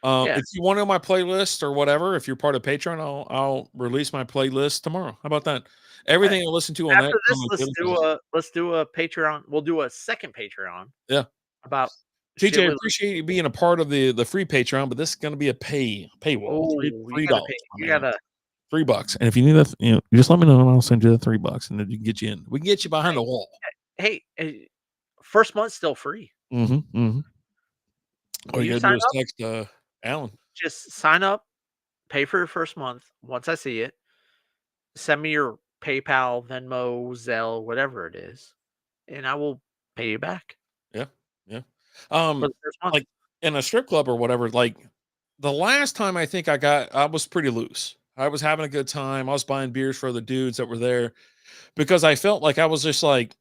Speaker 1: Yeah.
Speaker 2: If you want to know my playlist or whatever, if you're part of Patreon, I'll release my playlist tomorrow. How about that?
Speaker 1: Uh,
Speaker 2: Everything I listen to on that
Speaker 1: After
Speaker 2: on
Speaker 1: this,
Speaker 2: my daily playlist.
Speaker 1: let's do a Patreon. We'll do a second Patreon
Speaker 2: Yeah.
Speaker 1: about shit
Speaker 2: TJ, I
Speaker 1: we like.
Speaker 2: appreciate you being a part of the free Patreon, but this is gonna be a paywall.
Speaker 1: Oh, you
Speaker 2: Three
Speaker 1: gotta pay.
Speaker 2: dollars,
Speaker 1: You
Speaker 2: my man.
Speaker 1: gotta.
Speaker 2: $3. And if you need that, just let me know and I'll send you the $3 and then you can get you in. We can get you behind
Speaker 1: Hey,
Speaker 2: the wall.
Speaker 1: first month's still free.
Speaker 2: Mhm. Mhm. All you
Speaker 1: You
Speaker 2: gotta
Speaker 1: sign
Speaker 2: do is
Speaker 1: up,
Speaker 2: text Alan.
Speaker 1: just sign up, pay for your first month. Once I see it, send me your PayPal, Venmo, Zelle, whatever it is, and I will pay you back
Speaker 2: Yeah. Yeah.
Speaker 1: for
Speaker 2: Um,
Speaker 1: the first month.
Speaker 2: like in a strip club or whatever, like the last time I think I was pretty loose. I was having a good time. I was buying beers for the dudes that were there because I felt like I was just like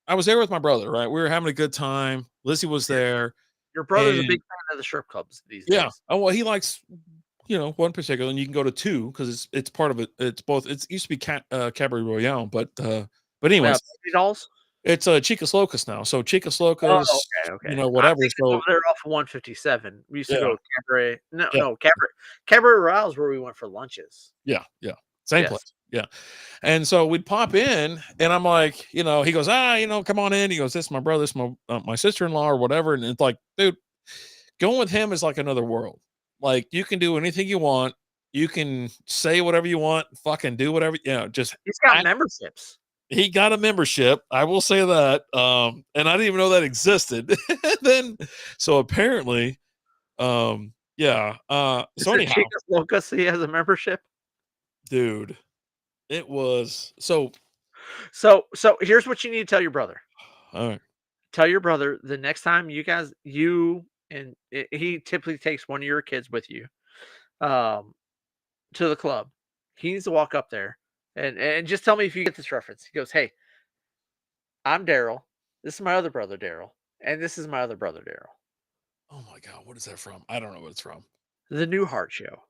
Speaker 2: I was there with my brother, right? We were having a good time. Lizzie was there,
Speaker 1: Your brother's a big
Speaker 2: and
Speaker 1: fan of the strip clubs these
Speaker 2: yeah.
Speaker 1: days.
Speaker 2: Oh well, he likes one particular, and you can go to two because it's part of it. It's both. It used to be Cabaret Royale, but anyways,
Speaker 1: Baby dolls?
Speaker 2: it's Chicas Locas now. So Chicas
Speaker 1: Oh,
Speaker 2: Locas,
Speaker 1: okay. I'm
Speaker 2: whatever.
Speaker 1: thinking over
Speaker 2: So
Speaker 1: there off of 157. We used to
Speaker 2: yeah,
Speaker 1: go Cabaret. No,
Speaker 2: yeah,
Speaker 1: no, Cabaret Royale is where we went for lunches.
Speaker 2: yeah, yeah. Same
Speaker 1: Yes.
Speaker 2: place. Yeah. And so we'd pop in, and I'm like, he goes, come on in. He goes, this is my brother, this is my sister in law, or whatever. And it's like, dude, going with him is like another world. Like you can do anything you want. You can say whatever you want. Fucking do whatever. Just
Speaker 1: He's got
Speaker 2: act.
Speaker 1: memberships.
Speaker 2: He got a membership. I will say that. And I didn't even know that existed. then, so apparently, yeah.
Speaker 1: Is
Speaker 2: So
Speaker 1: it
Speaker 2: anyhow,
Speaker 1: Chicas Locas he has a membership?
Speaker 2: dude, it was so.
Speaker 1: So here's what you need to tell your brother.
Speaker 2: All right.
Speaker 1: Tell your brother the next time you and he typically takes one of your kids with you, um, to the club. He needs to walk up there and just tell me if you get this reference. He goes, "Hey, I'm Daryl. This is my other brother Daryl, and this is my other brother Daryl."
Speaker 2: Oh my god, what is that from? I don't know what it's from.
Speaker 1: The Newhart Show.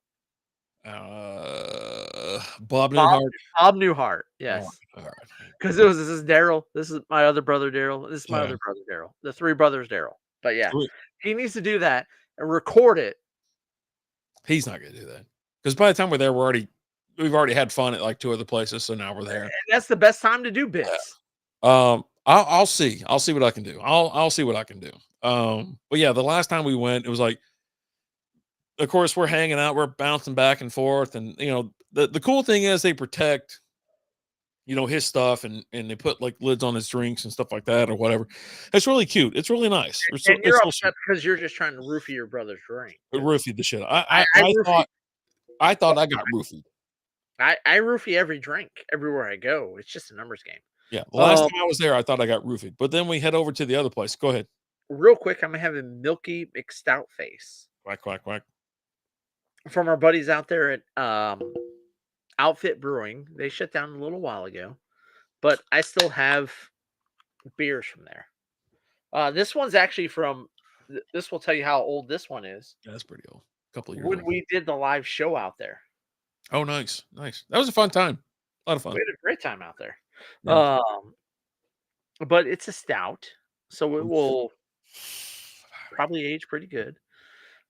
Speaker 2: Bob
Speaker 1: Bob
Speaker 2: Newhart.
Speaker 1: Bob Newhart.
Speaker 2: Oh,
Speaker 1: Yes.
Speaker 2: all right.
Speaker 1: Because this is Daryl. This is my other brother Daryl. This is my
Speaker 2: Yeah.
Speaker 1: other brother Daryl. The three brothers Daryl. But yeah,
Speaker 2: Sweet.
Speaker 1: he needs to do that and record it.
Speaker 2: He's not gonna do that because by the time we're there, we've already had fun at like two other places, so now we're
Speaker 1: And
Speaker 2: there.
Speaker 1: that's the best time to do bits.
Speaker 2: I'll see. I'll see what I can do. I'll see what I can do. But yeah, the last time we went, it was like, of course, we're hanging out, we're bouncing back and forth, and the cool thing is they protect his stuff and they put like lids on his drinks and stuff like that or whatever. It's really cute. It's really nice.
Speaker 1: And
Speaker 2: It's
Speaker 1: you're
Speaker 2: so
Speaker 1: upset
Speaker 2: sweet.
Speaker 1: because you're just trying to roofie your brother's drink.
Speaker 2: It
Speaker 1: 'Cause
Speaker 2: roofied the shit.
Speaker 1: I roofie
Speaker 2: I thought I got roofied.
Speaker 1: I roofie every drink everywhere I go. It's just a numbers game.
Speaker 2: Yeah, the last
Speaker 1: Um,
Speaker 2: time I was there, I thought I got roofied, but then we head over to the other place. Go ahead.
Speaker 1: Real quick, I'm gonna have a Milky McStout face
Speaker 2: Quack quack quack.
Speaker 1: from our buddies out there at Outfit Brewing. They shut down a little while ago, but I still have beers from there. This one's actually from. This will tell you how old this one is.
Speaker 2: Yeah, that's pretty old. A couple of years
Speaker 1: When
Speaker 2: old.
Speaker 1: we did the live show out there,
Speaker 2: Oh, nice, nice. That was a fun time. A lot of
Speaker 1: we
Speaker 2: fun.
Speaker 1: had a great time out there.
Speaker 2: Yeah.
Speaker 1: But it's a stout, so it
Speaker 2: Oof.
Speaker 1: will probably age pretty good.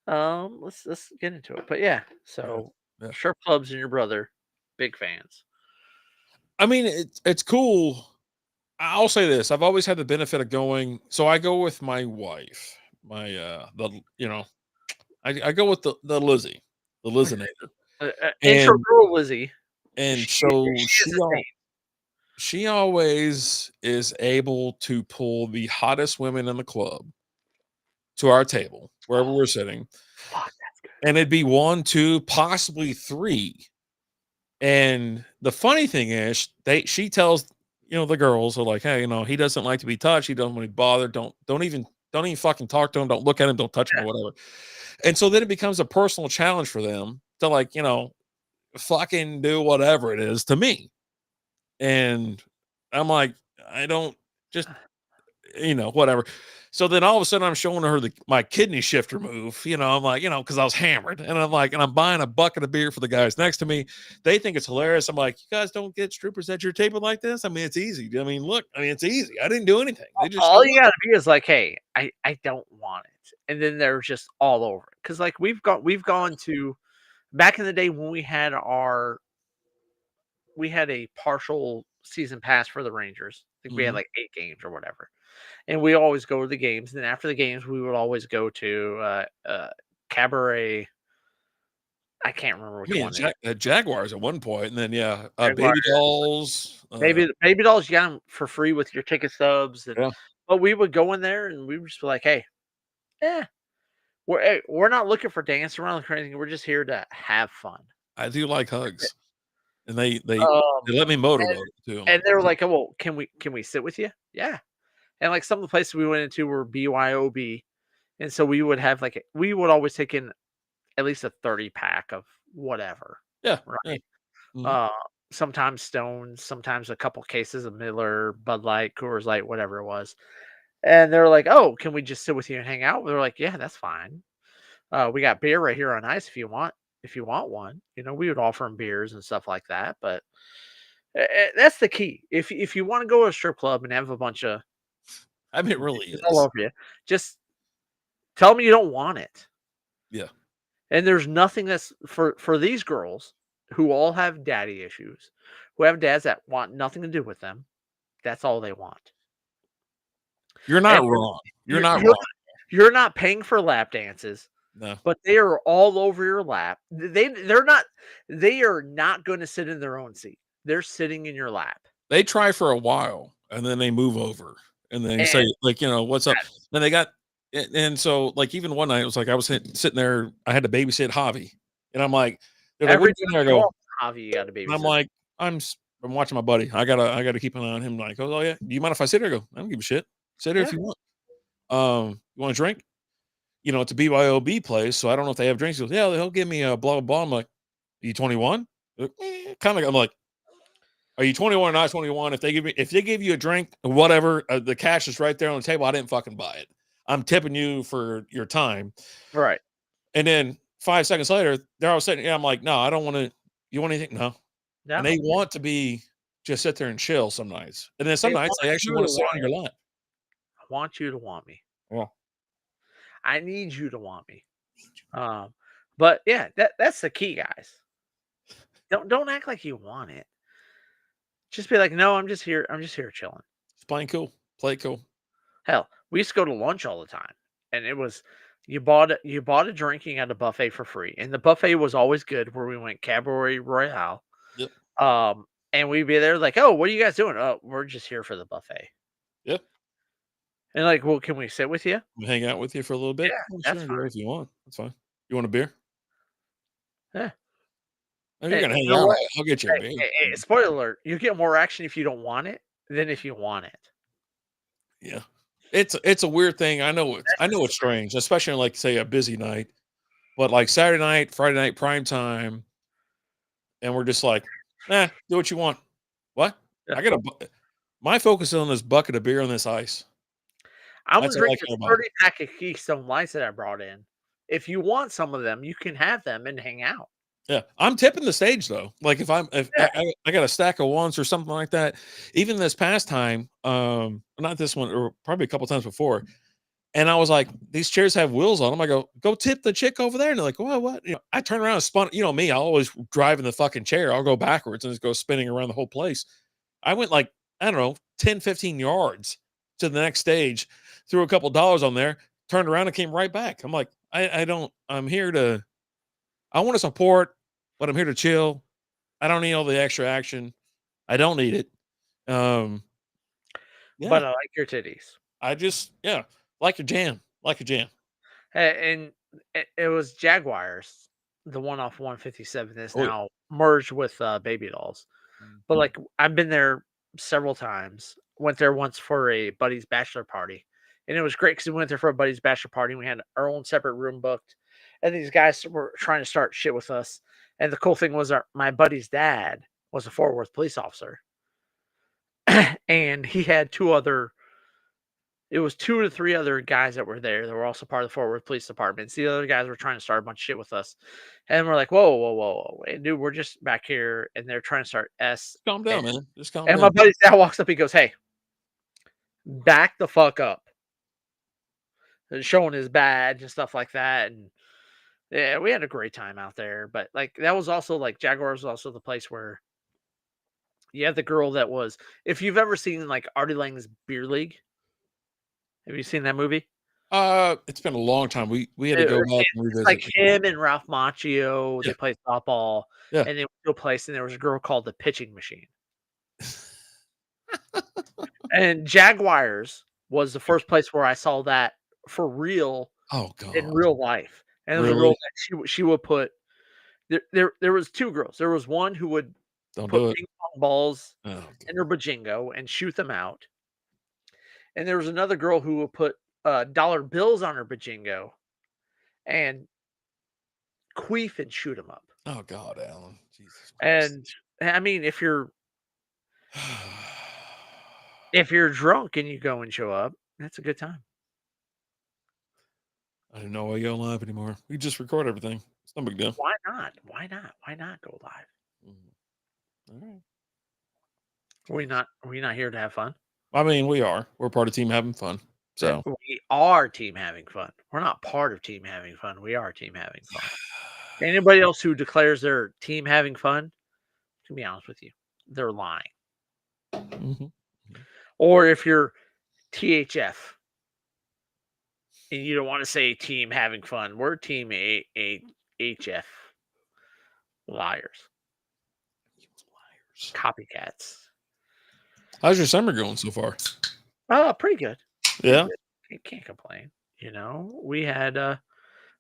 Speaker 1: Let's get into it. But yeah,
Speaker 2: Yeah.
Speaker 1: so
Speaker 2: Yeah.
Speaker 1: strip clubs and your brother, big fans.
Speaker 2: I mean, it's cool. I'll say this: I've always had the benefit of going. So I go with my wife. My I go with the Lizzie, the Lizinator,
Speaker 1: Intro
Speaker 2: and
Speaker 1: girl Lizzie.
Speaker 2: so
Speaker 1: She is a saint.
Speaker 2: she always is able to pull the hottest women in the club to our table wherever we're sitting,
Speaker 1: Fuck, that's good.
Speaker 2: and it'd be one, two, possibly three. And the funny thing is, she tells the girls are like, hey, he doesn't like to be touched. He doesn't want to be bothered. Don't even fucking talk to him. Don't look at him. Don't touch him
Speaker 1: Yeah.
Speaker 2: or whatever. And so then it becomes a personal challenge for them to like fucking do whatever it is to me. And I'm like, I don't just, whatever. So then all of a sudden I'm showing her my kidney shifter move, I'm like, cause I was hammered and I'm buying a bucket of beer for the guys next to me. They think it's hilarious. I'm like, you guys don't get strippers at your table like this. I mean, it's easy. I mean, look, it's easy. I didn't do anything. They just
Speaker 1: All
Speaker 2: showed
Speaker 1: you
Speaker 2: up.
Speaker 1: gotta be is like, "Hey, I don't want it," and then they're just all over it. Because like, we've gone to back in the day when we had a partial season pass for the Rangers. I think we had,
Speaker 2: Mhm.
Speaker 1: like, 8 games or whatever, and we always go to the games, and then after the games, we would always go to, Cabaret. I can't remember
Speaker 2: I
Speaker 1: which
Speaker 2: mean,
Speaker 1: one it is.
Speaker 2: Jaguars at one point, and then yeah,
Speaker 1: Jaguar.
Speaker 2: baby dolls.
Speaker 1: Baby dolls, you got them for free with your ticket stubs, and
Speaker 2: Yeah,
Speaker 1: but we would go in there, and we would just be like, "Hey, eh, we're not looking for dance around or anything, we're just here to have fun."
Speaker 2: I do like
Speaker 1: That's it.
Speaker 2: hugs, and they
Speaker 1: Um,
Speaker 2: let me
Speaker 1: and
Speaker 2: motorboat to them.
Speaker 1: and they were like, "Oh, well, can we sit with you?" Yeah. And, like, some of the places we went into were BYOB, and so we would always take in at least a 30 pack of whatever,
Speaker 2: Yeah, yeah.
Speaker 1: right?
Speaker 2: Mhm.
Speaker 1: Uh, Sometimes Stones, sometimes a couple cases of Miller, Bud Light, Coors Light, whatever it was. And they're like, "Oh, can we just sit with you and hang out?" We're like, "Yeah, that's fine. We got beer right here on ice if you want one." We would offer them beers and stuff like that. But that's the key. If you want to go to a strip club and have a bunch of
Speaker 2: I mean, it really
Speaker 1: bitches all
Speaker 2: is.
Speaker 1: over you, just tell them you don't want it.
Speaker 2: Yeah.
Speaker 1: And there's nothing that's for these girls who all have daddy issues, who have dads that want nothing to do with them. That's all they want.
Speaker 2: You're not
Speaker 1: And
Speaker 2: wrong. You're
Speaker 1: you're
Speaker 2: not
Speaker 1: you're
Speaker 2: wrong.
Speaker 1: you're not paying for lap dances,
Speaker 2: No.
Speaker 1: but they are all over your lap. They are not gonna sit in their own seat. They're sitting in your lap.
Speaker 2: They try for a while, and then they move over, and they say,
Speaker 1: And
Speaker 2: like, "What's up?" Then they got and so, like, even one night, it was like I was sitting there, I had to babysit Javi, and they're like, "What are
Speaker 1: every
Speaker 2: you doing
Speaker 1: time
Speaker 2: here?" I
Speaker 1: you go
Speaker 2: go
Speaker 1: off Javi, you gotta
Speaker 2: and I'm
Speaker 1: babysit.
Speaker 2: like, I'm watching my buddy. I gotta keep an eye on him." Like, "Oh, yeah. Do you mind if I sit here?" I go, "I don't give a shit. Sit here if
Speaker 1: Yeah,
Speaker 2: you want." "You want a drink?" It's a BYOB place, so I don't know if they have drinks. He goes, "Yeah, they'll give me a blah, blah, blah." I'm like, "Are you 21?" Kinda I'm like, "Are you 21 or not 21? If they give you a drink, whatever, the cash is right there on the table. I didn't fucking buy it. I'm tipping you for your time."
Speaker 1: right.
Speaker 2: And then 5 seconds later, they're all sitting, I'm like, "No, I don't wanna you want anything?" "No." And
Speaker 1: No,
Speaker 2: they want to just sit there and chill some nights. And then some
Speaker 1: they
Speaker 2: nights,
Speaker 1: want
Speaker 2: they actually
Speaker 1: you to
Speaker 2: wanna sit
Speaker 1: want
Speaker 2: on your lap.
Speaker 1: I want you to want me.
Speaker 2: Yeah.
Speaker 1: I need you to want me. Um, but yeah, that's the key, guys. Don't act like you want it. Just be like, "No, I'm just here. I'm just here chilling."
Speaker 2: It's playing cool. Play it cool.
Speaker 1: Hell, we used to go to lunch all the time, and it was you bought a drinking at a buffet for free, and the buffet was always good. Where we went Cabaret Royale,
Speaker 2: Yep.
Speaker 1: and we'd be there like, "Oh, what are you guys doing?" "Oh, we're just here for the buffet."
Speaker 2: Yep.
Speaker 1: And like, "Well, can we sit with you?"
Speaker 2: Hang out with you for a little bit.
Speaker 1: "Yeah,
Speaker 2: Oh,
Speaker 1: that's
Speaker 2: sure,
Speaker 1: fine."
Speaker 2: yeah, if you want. That's fine. You want a beer?
Speaker 1: Yeah.
Speaker 2: If you're
Speaker 1: Hey,
Speaker 2: gonna
Speaker 1: you
Speaker 2: hang
Speaker 1: know
Speaker 2: out,
Speaker 1: what?
Speaker 2: I'll get you a
Speaker 1: Hey,
Speaker 2: beer.
Speaker 1: hey, spoiler alert: you get more action if you don't want it than if you want it.
Speaker 2: Yeah. It's a weird thing. I
Speaker 1: That's
Speaker 2: know
Speaker 1: just
Speaker 2: it's strange, especially on, like, say, a busy night, but, like, Saturday night, Friday night, prime time, and we're just like, "Nah, do what you want." "What?"
Speaker 1: yeah.
Speaker 2: I got a bu My focus is on this bucket of beer on this ice.
Speaker 1: I'm gonna
Speaker 2: That's all
Speaker 1: drink
Speaker 2: I
Speaker 1: this
Speaker 2: care about.
Speaker 1: 30 pack of Keystone Lights that I brought in. If you want some of them, you can have them and hang out.
Speaker 2: Yeah, I'm tipping the stage though. Like if
Speaker 1: Yeah,
Speaker 2: I got a stack of ones or something like that. Even this past time, not this one, or probably a couple times before, and I was like, "These chairs have wheels on them." I go tip the chick over there, and they're like, What?" I turn around and spun. Me, I always drive in the fucking chair. I'll go backwards and just go spinning around the whole place. I went like I don't know 10, 15 yards to the next stage, threw a couple dollars on there, turned around and came right back. I'm like, I don't. I'm here to. I want to support, but I'm here to chill. I don't need all the extra action. I don't need it. Um, yeah,
Speaker 1: but I like your titties.
Speaker 2: yeah, like a jam, like a jam.
Speaker 1: And it was Jaguars, the one off 157 is
Speaker 2: Oh yeah.
Speaker 1: now merged with, Baby Dolls.
Speaker 2: Mm.
Speaker 1: But, like, I've been there several times. Went there once for a buddy's bachelor party, and it was great because we went there for a buddy's bachelor party, and we had our own separate room booked, and these guys were trying to start shit with us, and the cool thing was my buddy's dad was a Fort Worth police officer. and he had 2 other it was 2 to 3 other guys that were there that were also part of the Fort Worth Police Department. The other guys were trying to start a bunch of shit with us, and we're like, "Whoa, whoa, whoa, whoa, wait, dude, we're just back here," and they're trying to start S,
Speaker 2: Calm
Speaker 1: and
Speaker 2: down, man. Just calm
Speaker 1: and my
Speaker 2: down.
Speaker 1: buddy's dad walks up, he goes, "Hey, back the fuck up," and showing his badge and stuff like that, and yeah, we had a great time out there, but, like, that was also, like, Jaguar was also the place where you had the girl that was if you've ever seen, like, Artie Lang's Beer League, have you seen that movie?
Speaker 2: It's been a long time. We had to go back and
Speaker 1: It's like
Speaker 2: revisit.
Speaker 1: him and Ralph Macchio,
Speaker 2: Yeah,
Speaker 1: they play softball,
Speaker 2: yeah.
Speaker 1: and they went to a place, and there was a girl called the Pitching Machine, and Jaguars was the first place where I saw that for real
Speaker 2: Oh
Speaker 1: in
Speaker 2: god.
Speaker 1: real life, and there was a girl
Speaker 2: Really?
Speaker 1: that she would put there was 2 girls. There was one who would
Speaker 2: Don't
Speaker 1: put
Speaker 2: do it.
Speaker 1: ping pong balls
Speaker 2: Oh
Speaker 1: in
Speaker 2: god.
Speaker 1: her bajingo and shoot them out, and there was another girl who would put, dollar bills on her bajingo and queef and shoot them up,
Speaker 2: Oh god, Alan. Jesus Christ.
Speaker 1: and, I mean, if you're drunk and you go and show up, that's a good time.
Speaker 2: I didn't know why you don't live anymore. We just record everything. It's no big deal.
Speaker 1: Why not? Why not? Why not go live?
Speaker 2: Mhm. Alright.
Speaker 1: Are we not here to have fun?
Speaker 2: I mean, we are. We're part of team having fun. So
Speaker 1: We are team having fun. We're not part of team having fun. We are team having fun. Anybody else who declares their team having fun, to be honest with you, they're lying.
Speaker 2: Mhm. Mhm.
Speaker 1: Or if you're THF and you don't want to say team having fun, we're team HF. Liars,
Speaker 2: Liars.
Speaker 1: copycats.
Speaker 2: How's your summer going so far?
Speaker 1: Oh, pretty good. Pretty
Speaker 2: Yeah?
Speaker 1: good. Can't complain.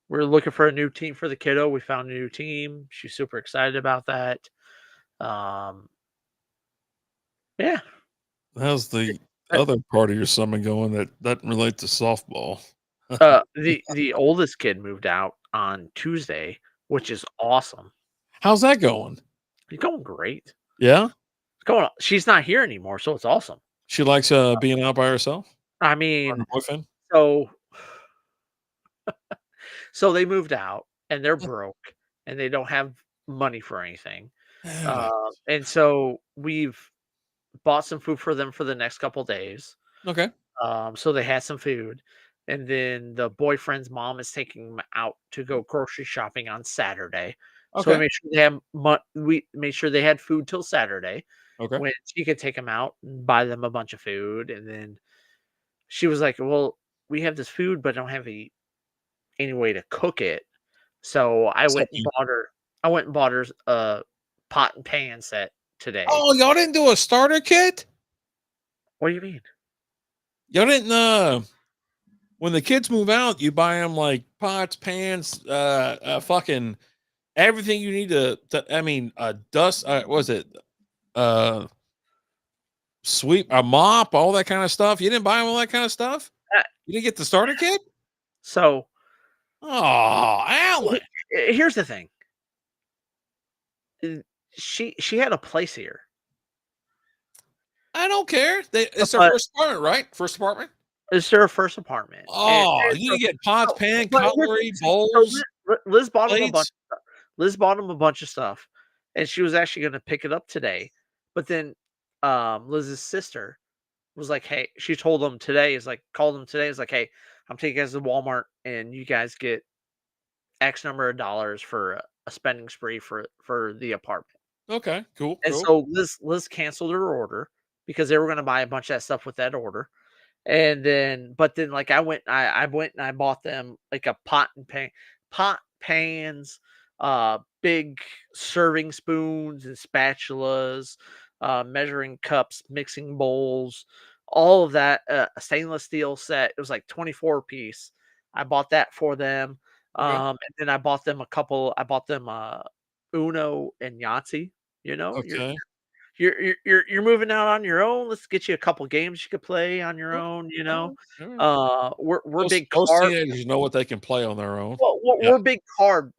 Speaker 1: We're looking for a new team for the kiddo. We found a new team. She's super excited about that. Um, yeah.
Speaker 2: How's the
Speaker 1: Uh,
Speaker 2: other part of your summer going that doesn't relate to softball?
Speaker 1: the oldest kid moved out on Tuesday, which is awesome.
Speaker 2: How's that going?
Speaker 1: It's going great.
Speaker 2: Yeah?
Speaker 1: She's not here anymore, so it's awesome.
Speaker 2: She likes, being out by herself?
Speaker 1: I
Speaker 2: Her and her
Speaker 1: mean,
Speaker 2: boyfriend?
Speaker 1: so so they moved out and they're broke and they don't have money for anything.
Speaker 2: Yeah.
Speaker 1: And so we've bought some food for them for the next couple days.
Speaker 2: Okay.
Speaker 1: So they had some food, and then the boyfriend's mom is taking 'em out to go grocery shopping on Saturday. So
Speaker 2: Okay.
Speaker 1: we made sure they had food till Saturday
Speaker 2: Okay.
Speaker 1: when she could take them out and buy them a bunch of food, and then she was like, "Well, we have this food, but I don't have any way to cook it." So
Speaker 2: Something.
Speaker 1: I went and bought her a pot and pan set today.
Speaker 2: Oh, y'all didn't do a starter kit?
Speaker 1: What do you mean?
Speaker 2: Y'all didn't, when the kids move out, you buy them like, pots, pans, fucking everything you need to I mean, dust, what was it? Uh, Sweep, a mop, all that kinda stuff? You didn't buy 'em all that kinda stuff?
Speaker 1: Uh,
Speaker 2: You didn't get the starter kit?
Speaker 1: so
Speaker 2: Oh, Alan.
Speaker 1: here's the thing. Uh, she had a place here,
Speaker 2: I don't care. It's their
Speaker 1: but
Speaker 2: first apartment, right? First apartment?
Speaker 1: it's their first apartment,
Speaker 2: Oh,
Speaker 1: and
Speaker 2: you
Speaker 1: so
Speaker 2: didn't get pots, pan,
Speaker 1: but here's the
Speaker 2: cutlery,
Speaker 1: thing, so
Speaker 2: bowls,
Speaker 1: Liz bought him a bunch
Speaker 2: plates?
Speaker 1: of stuff. Liz bought him a bunch of stuff, and she was actually gonna pick it up today, but then, Liz's sister was like, "Hey," she told them today, is like called them today, is like, "Hey, I'm taking you guys to Walmart, and you guys get X number of dollars for a spending spree for the apartment."
Speaker 2: Okay, cool,
Speaker 1: And
Speaker 2: cool.
Speaker 1: so Liz canceled her order because they were gonna buy a bunch of that stuff with that order. And then but then, like, I went and I bought them, like, a pot, pans, big serving spoons and spatulas, measuring cups, mixing bowls, all of that, a stainless steel set. It was, like, 24 piece. I bought that for them,
Speaker 2: Okay,
Speaker 1: and then I bought them, Uno and Yahtzee, you know?
Speaker 2: okay.
Speaker 1: You're moving out on your own. Let's get you a couple games you could play on your
Speaker 2: Okay,
Speaker 1: own, you know?
Speaker 2: alright, alright.
Speaker 1: We're
Speaker 2: Most
Speaker 1: big
Speaker 2: most
Speaker 1: card
Speaker 2: teenagers know what they can play on their own.
Speaker 1: well,
Speaker 2: Yeah,
Speaker 1: we're big card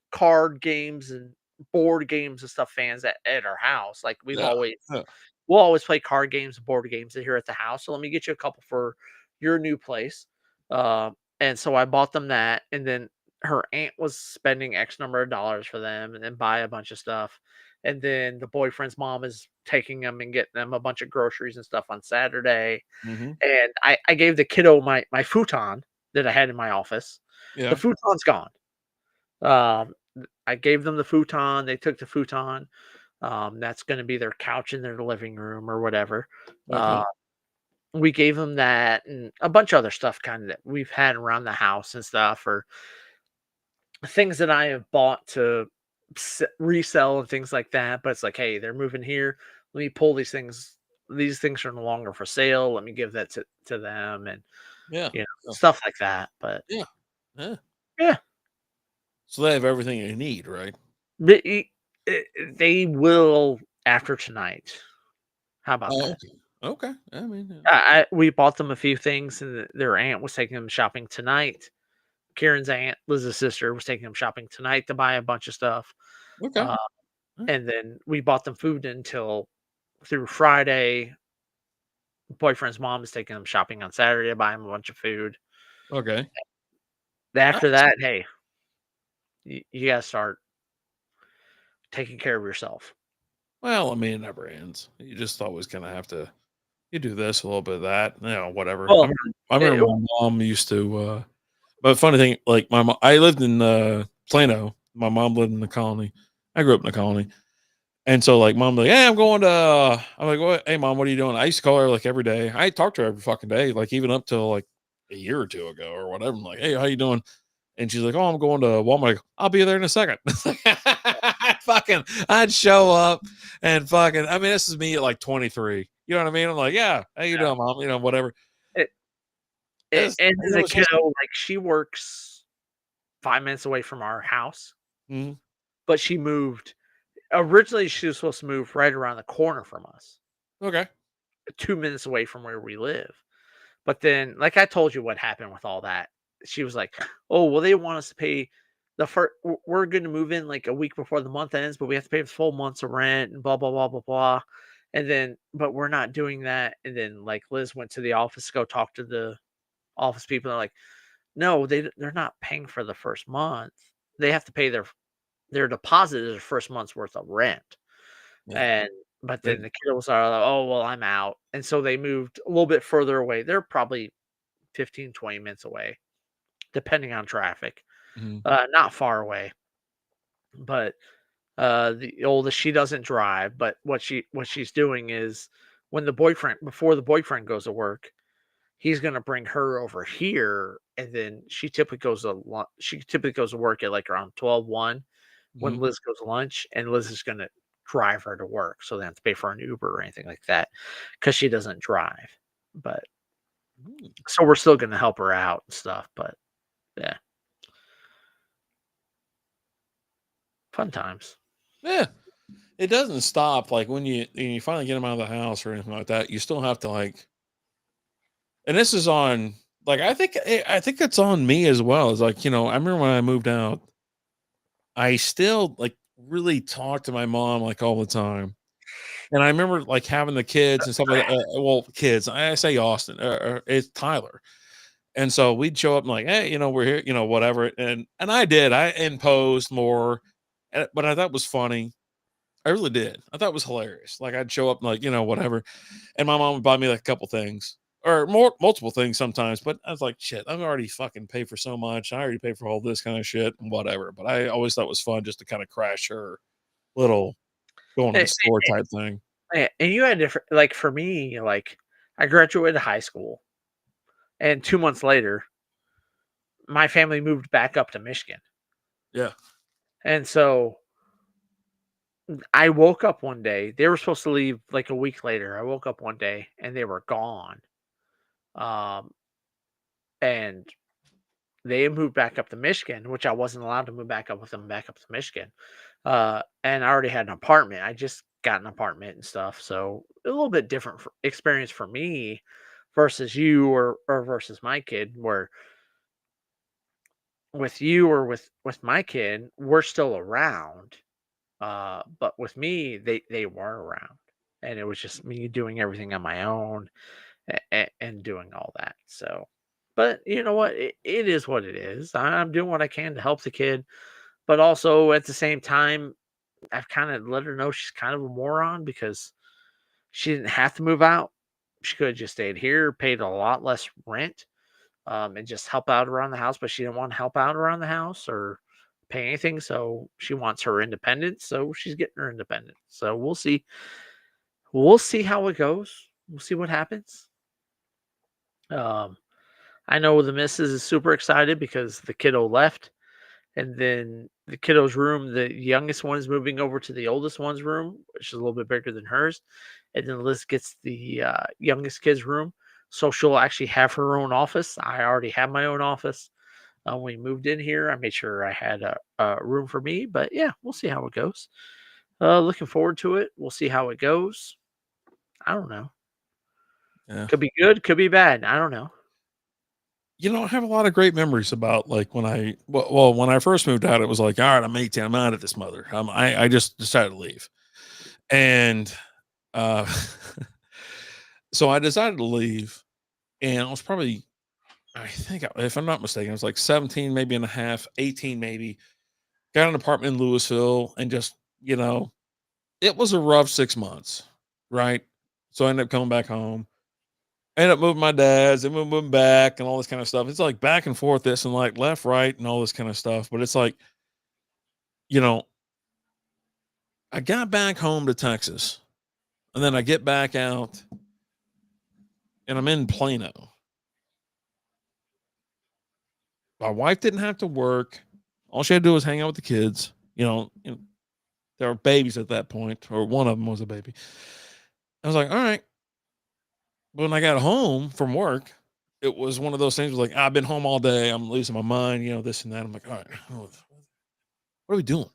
Speaker 1: games and board games and stuff fans at our house. Like, we've
Speaker 2: yeah,
Speaker 1: always
Speaker 2: yeah.
Speaker 1: we'll always play card games and board games here at the house. So let me get you a couple for your new place. Uh, and so I bought them that, and then her aunt was spending X number of dollars for them, and then buy a bunch of stuff. And then the boyfriend's mom is taking them and getting them a bunch of groceries and stuff on Saturday.
Speaker 2: Mhm.
Speaker 1: And I gave the kiddo my futon that I had in my office. The
Speaker 2: Yeah.
Speaker 1: futon's gone. I gave them the futon. They took the futon. That's going to be their couch in their living room or whatever.
Speaker 2: Okay.
Speaker 1: Uh, we gave them that and a bunch of other stuff kind of that we've had around the house and stuff, or things that I have bought to resell and things like that. But it's like, hey, they're moving here. Let me pull these things. These things are no longer for sale. Let me give that to them, and
Speaker 2: Yeah. Yeah.
Speaker 1: stuff like that. But
Speaker 2: Yeah. Yeah.
Speaker 1: yeah,
Speaker 2: So they have everything you need, right?
Speaker 1: they, they will after tonight. How about
Speaker 2: Oh,
Speaker 1: that?
Speaker 2: okay. Okay. I mean,
Speaker 1: We bought them a few things, and their aunt was taking them shopping tonight. Kieran's aunt, Liz's sister, was taking them shopping tonight to buy a bunch of stuff.
Speaker 2: okay.
Speaker 1: Uh,
Speaker 2: Yeah.
Speaker 1: and then we bought them food until through Friday. Boyfriend's mom is taking them shopping on Saturday to buy them a bunch of food.
Speaker 2: Okay.
Speaker 1: After
Speaker 2: Nice.
Speaker 1: that, hey, you got to start taking care of yourself.
Speaker 2: Well, I mean, it never ends. You just always kind of have to. You do this, a little bit of that, whatever.
Speaker 1: Well,
Speaker 2: I
Speaker 1: it,
Speaker 2: remember my mom used to. But funny thing, like I lived in Plano. My mom lived in the colony. I grew up in the colony, and so like mom, like, hey, I'm going to. I'm like, what? Hey, mom, what are you doing? I used to call her like every day. I talked to her every fucking day, like even up till like a year or two ago or whatever. I'm like, hey, how you doing? And she's like, "Oh, I'm going to Walmart." I go, "I'll be there in a second." I'd show up and fucking. I mean, this is me at like 23. You know what I mean? I'm like, "Yeah, how you doing, mom?" Whatever.
Speaker 1: it,
Speaker 2: It's,
Speaker 1: and
Speaker 2: it
Speaker 1: the
Speaker 2: was just,
Speaker 1: kiddo, like she works 5 minutes away from our house,
Speaker 2: mhm,
Speaker 1: but she moved. Originally, she was supposed to move right around the corner from us,
Speaker 2: okay.
Speaker 1: 2 minutes away from where we live. But then, like I told you what happened with all that, she was like, "Oh, well, they want us to pay the first. We're going to move in like a week before the month ends, but we have to pay the full month's of rent and blah blah blah blah blah." And then, but we're not doing that. And then, like Liz went to the office to go talk to the office people. They're like, "No, they're not paying for the first month. They have to pay their deposit is their first month's worth of rent."
Speaker 2: Yeah.
Speaker 1: And but
Speaker 2: They,
Speaker 1: then the kiddos are like, "Oh, well, I'm out." And so they moved a little bit further away. They're probably 15, 20 minutes away, depending on traffic.
Speaker 2: mhm,
Speaker 1: Not far away. But the oldest, she doesn't drive, but what she's doing is when the boyfriend before the boyfriend goes to work, he's gonna bring her over here, and then she typically goes to work at like around 12, 1 when
Speaker 2: mhm.
Speaker 1: Liz goes to lunch, and Liz is gonna drive her to work, so they don't have to pay for an Uber or anything like that because she doesn't drive. But
Speaker 2: Mm.
Speaker 1: so we're still gonna help her out and stuff, but yeah, fun times.
Speaker 2: Yeah. It doesn't stop. Like when you finally get them out of the house or anything like that, you still have to like. And this is on. Like I think it's on me as well. It's like I remember when I moved out, I still like really talk to my mom like all the time. And I remember, like, having the kids and stuff like that, well, kids, I say Austin, it's Tyler, and so we'd show up and like, "Hey, we're here," whatever, and I imposed more, but I thought it was funny. I really did. I thought it was hilarious. Like, I'd show up and like, whatever, and my mom would buy me, like, a couple things or multiple things sometimes, but I was like, "Shit, I've already fucking paid for so much. I already paid for all this kinda shit and whatever," but I always thought it was fun just to kinda crash her little going to the
Speaker 1: Eh,
Speaker 2: store type thing.
Speaker 1: and you had different, like for me, like I graduated high school, and 2 months later, my family moved back up to Michigan,
Speaker 2: Yeah.
Speaker 1: and so I woke up one day. They were supposed to leave like a week later. I woke up one day and they were gone. Um, and they had moved back up to Michigan, which I wasn't allowed to move back up with them back up to Michigan. And I already had an apartment. I just got an apartment and stuff. So a little bit different experience for me versus you or versus my kid, where with you or with my kid, we're still around. But with me, they were around. and it was just me doing everything on my own and doing all that. So, but you know what? It is what it is. I'm doing what I can to help the kid, but also at the same time, I've kind of let her know she's kind of a moron because she didn't have to move out. She could have just stayed here, paid a lot less rent, and just help out around the house. But she didn't want to help out around the house or pay anything. So she wants her independence. So she's getting her independence. So we'll see. We'll see how it goes. We'll see what happens. Um, I know the missus is super excited because the kiddo left. And then the kiddo's room, the youngest one is moving over to the oldest one's room, which is a little bit bigger than hers. And then Liz gets the youngest kid's room. So she'll actually have her own office. I already have my own office. When we moved in here, I made sure I had a room for me. But yeah, we'll see how it goes. Looking forward to it. We'll see how it goes. I don't know.
Speaker 2: Yeah.
Speaker 1: Could be good, could be bad. I don't know.
Speaker 2: I have a lot of great memories about like when when I first moved out, it was like, all right, I'm 18, I'm out of this mother. I just decided to leave. And uh so I decided to leave, and I was probably, I think, if I'm not mistaken, I was like 17, maybe and a half, 18 maybe. Got an apartment in Louisville, and just, it was a rough 6 months, right? So I ended up coming back home. I ended up moving my dad's and moving back and all this kind of stuff. It's like back and forth, this and like left, right, and all this kind of stuff. But it's like, you know, I got back home to Texas, and then I get back out, and I'm in Plano. My wife didn't have to work. All she had to do was hang out with the kids. They were babies at that point, or one of them was a baby. I was like, all right. When I got home from work, it was one of those things where like, I've been home all day. I'm losing my mind, this and that. I'm like, all right, what are we doing?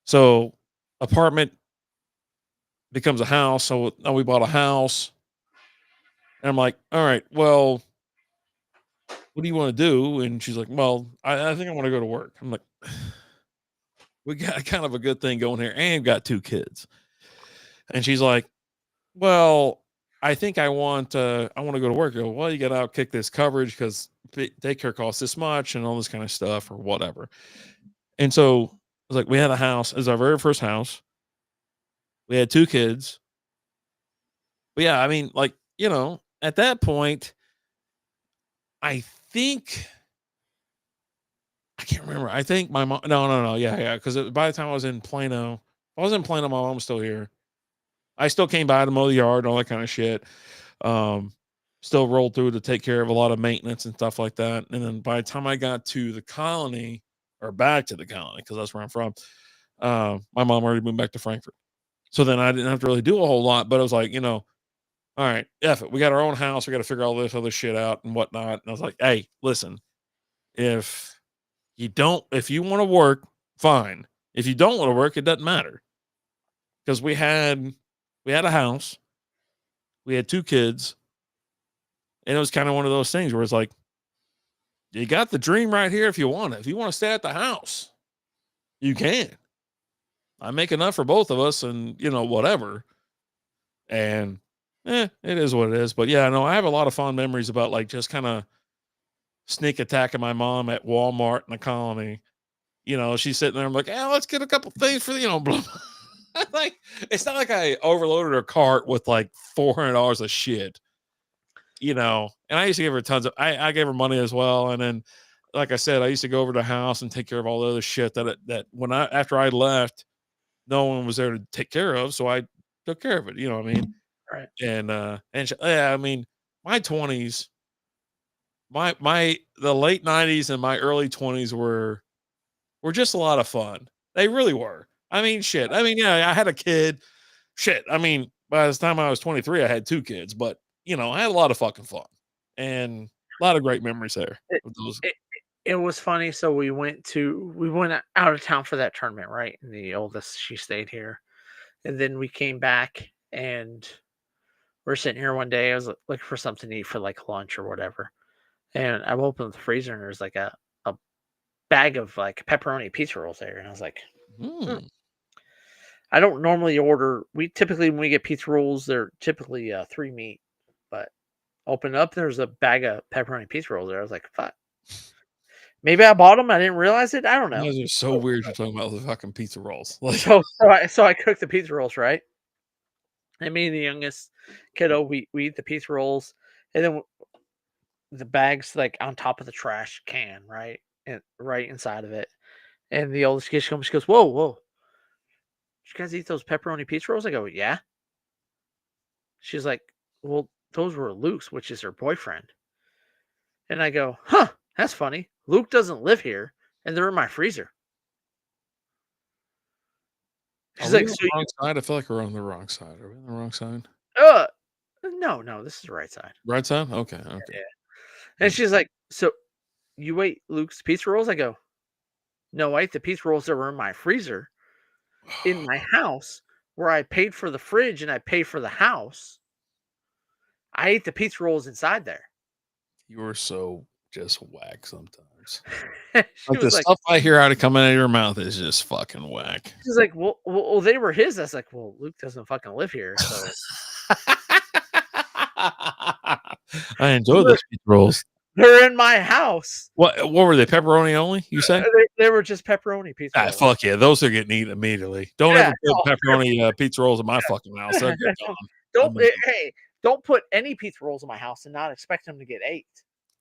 Speaker 2: So, apartment becomes a house. So now we bought a house. And I'm like, all right, well, what do you want to do? And she's like, well, I think I want to go to work. I'm like, we got kind of a good thing going here and got two kids. And she's like, well, I think I want to go to work. I go, well, you got to outkick this coverage because daycare costs this much and all this kind of stuff or whatever. And so I was like, we had a house. It was our very first house. We had two kids. But yeah, I mean, like, at that point, I think I can't remember. I think my mom. No, no, no. Yeah, yeah. Because by the time I was in Plano, if I was in Plano, my mom was still here. I still came by to mow the yard, all that kind of shit. Um, Still rolled through to take care of a lot of maintenance and stuff like that. And then by the time I got to the colony, or back to the colony, because that's where I'm from, my mom already moved back to Frankfurt. So then I didn't have to really do a whole lot. But I was like, all right, F it. We got our own house. We got to figure all this other shit out and whatnot. And I was like, hey, listen, if if you want to work, fine. If you don't want to work, it doesn't matter. Because we had a house, we had two kids, and it was kind of one of those things where it's like, you got the dream right here if you want it. If you want to stay at the house, you can. I make enough for both of us and, whatever. And it is what it is. But yeah, no, I have a lot of fond memories about like just kind of sneak attacking my mom at Walmart in the colony. She's sitting there. I'm like, let's get a couple things for blah. Like, it's not like I overloaded her cart with like $400 of shit, and I used to give her tons of, I gave her money as well. And then, like I said, I used to go over to the house and take care of all the other shit that when after I left, no one was there to take care of. So I took care of it. You know what I mean?
Speaker 1: Right.
Speaker 2: Yeah, I mean, my 20s, the late 90s and my early 20s were just a lot of fun. They really were. I mean, shit. I mean, yeah, I had a kid. Shit. I mean, by the time I was 23, I had two kids, but I had a lot of fucking fun and a lot of great memories there
Speaker 1: It,
Speaker 2: with those.
Speaker 1: it, it was funny. So we went out of town for that tournament, right? And the oldest, she stayed here. And then we came back and we're sitting here one day. I was looking for something to eat for like lunch or whatever. And I opened up the freezer and there's like a bag of like pepperoni pizza rolls there. And I was like, hmm.
Speaker 2: Mm.
Speaker 1: I don't normally order. We typically, when we get pizza rolls, they're typically 3 meat. But open up, there's a bag of pepperoni pizza rolls there. I was like, fuck. Maybe I bought them. I didn't realize it. I don't
Speaker 2: You
Speaker 1: know.
Speaker 2: guys are so weird. You're talking about the fucking pizza rolls. Like,
Speaker 1: So I cooked the pizza rolls, right? And me and the youngest kiddo, we eat the pizza rolls, and then the bag's like on top of the trash can, right, and right inside of it. And the oldest kid comes, she goes, "Whoa, whoa! Did you guys eat those pepperoni pizza rolls?" I go, "Yeah." She's like, "Well, those were Luke's, which is her boyfriend." And I go, "Huh, that's funny. Luke doesn't live here, and they're in my freezer."
Speaker 2: are
Speaker 1: She's
Speaker 2: we
Speaker 1: like,
Speaker 2: on
Speaker 1: "So
Speaker 2: the wrong
Speaker 1: you,
Speaker 2: side? I feel like we're on the wrong side. Are we on the wrong side?
Speaker 1: uh, no, no, this is the right side."
Speaker 2: Right side? Okay, okay.
Speaker 1: Yeah. And
Speaker 2: Mm.
Speaker 1: she's like, "So you ate Luke's pizza rolls?" I go, "No, I ate the pizza rolls that were in my freezer in my house, where I paid for the fridge and I paid for the house. I ate the pizza rolls inside there."
Speaker 2: You're so just whack sometimes.
Speaker 1: She
Speaker 2: Like, the
Speaker 1: was like,
Speaker 2: stuff I hear out of coming out of your mouth is just fucking whack.
Speaker 1: she's like, "Well, they were his." I was like, "Well, Luke doesn't fucking live here, so
Speaker 2: I enjoy
Speaker 1: they're
Speaker 2: those pizza rolls.
Speaker 1: they're in my house."
Speaker 2: What were they, pepperoni only, you say?
Speaker 1: They were just pepperoni pizza
Speaker 2: Ah,
Speaker 1: rolls.
Speaker 2: fuck yeah, those are getting eaten immediately. Don't
Speaker 1: Yeah,
Speaker 2: ever put pepperoni, pizza rolls in my fucking house, they'll
Speaker 1: no.
Speaker 2: get gone
Speaker 1: Don't
Speaker 2: immediately.
Speaker 1: hey, don't put any pizza rolls in my house and not expect them to get ate.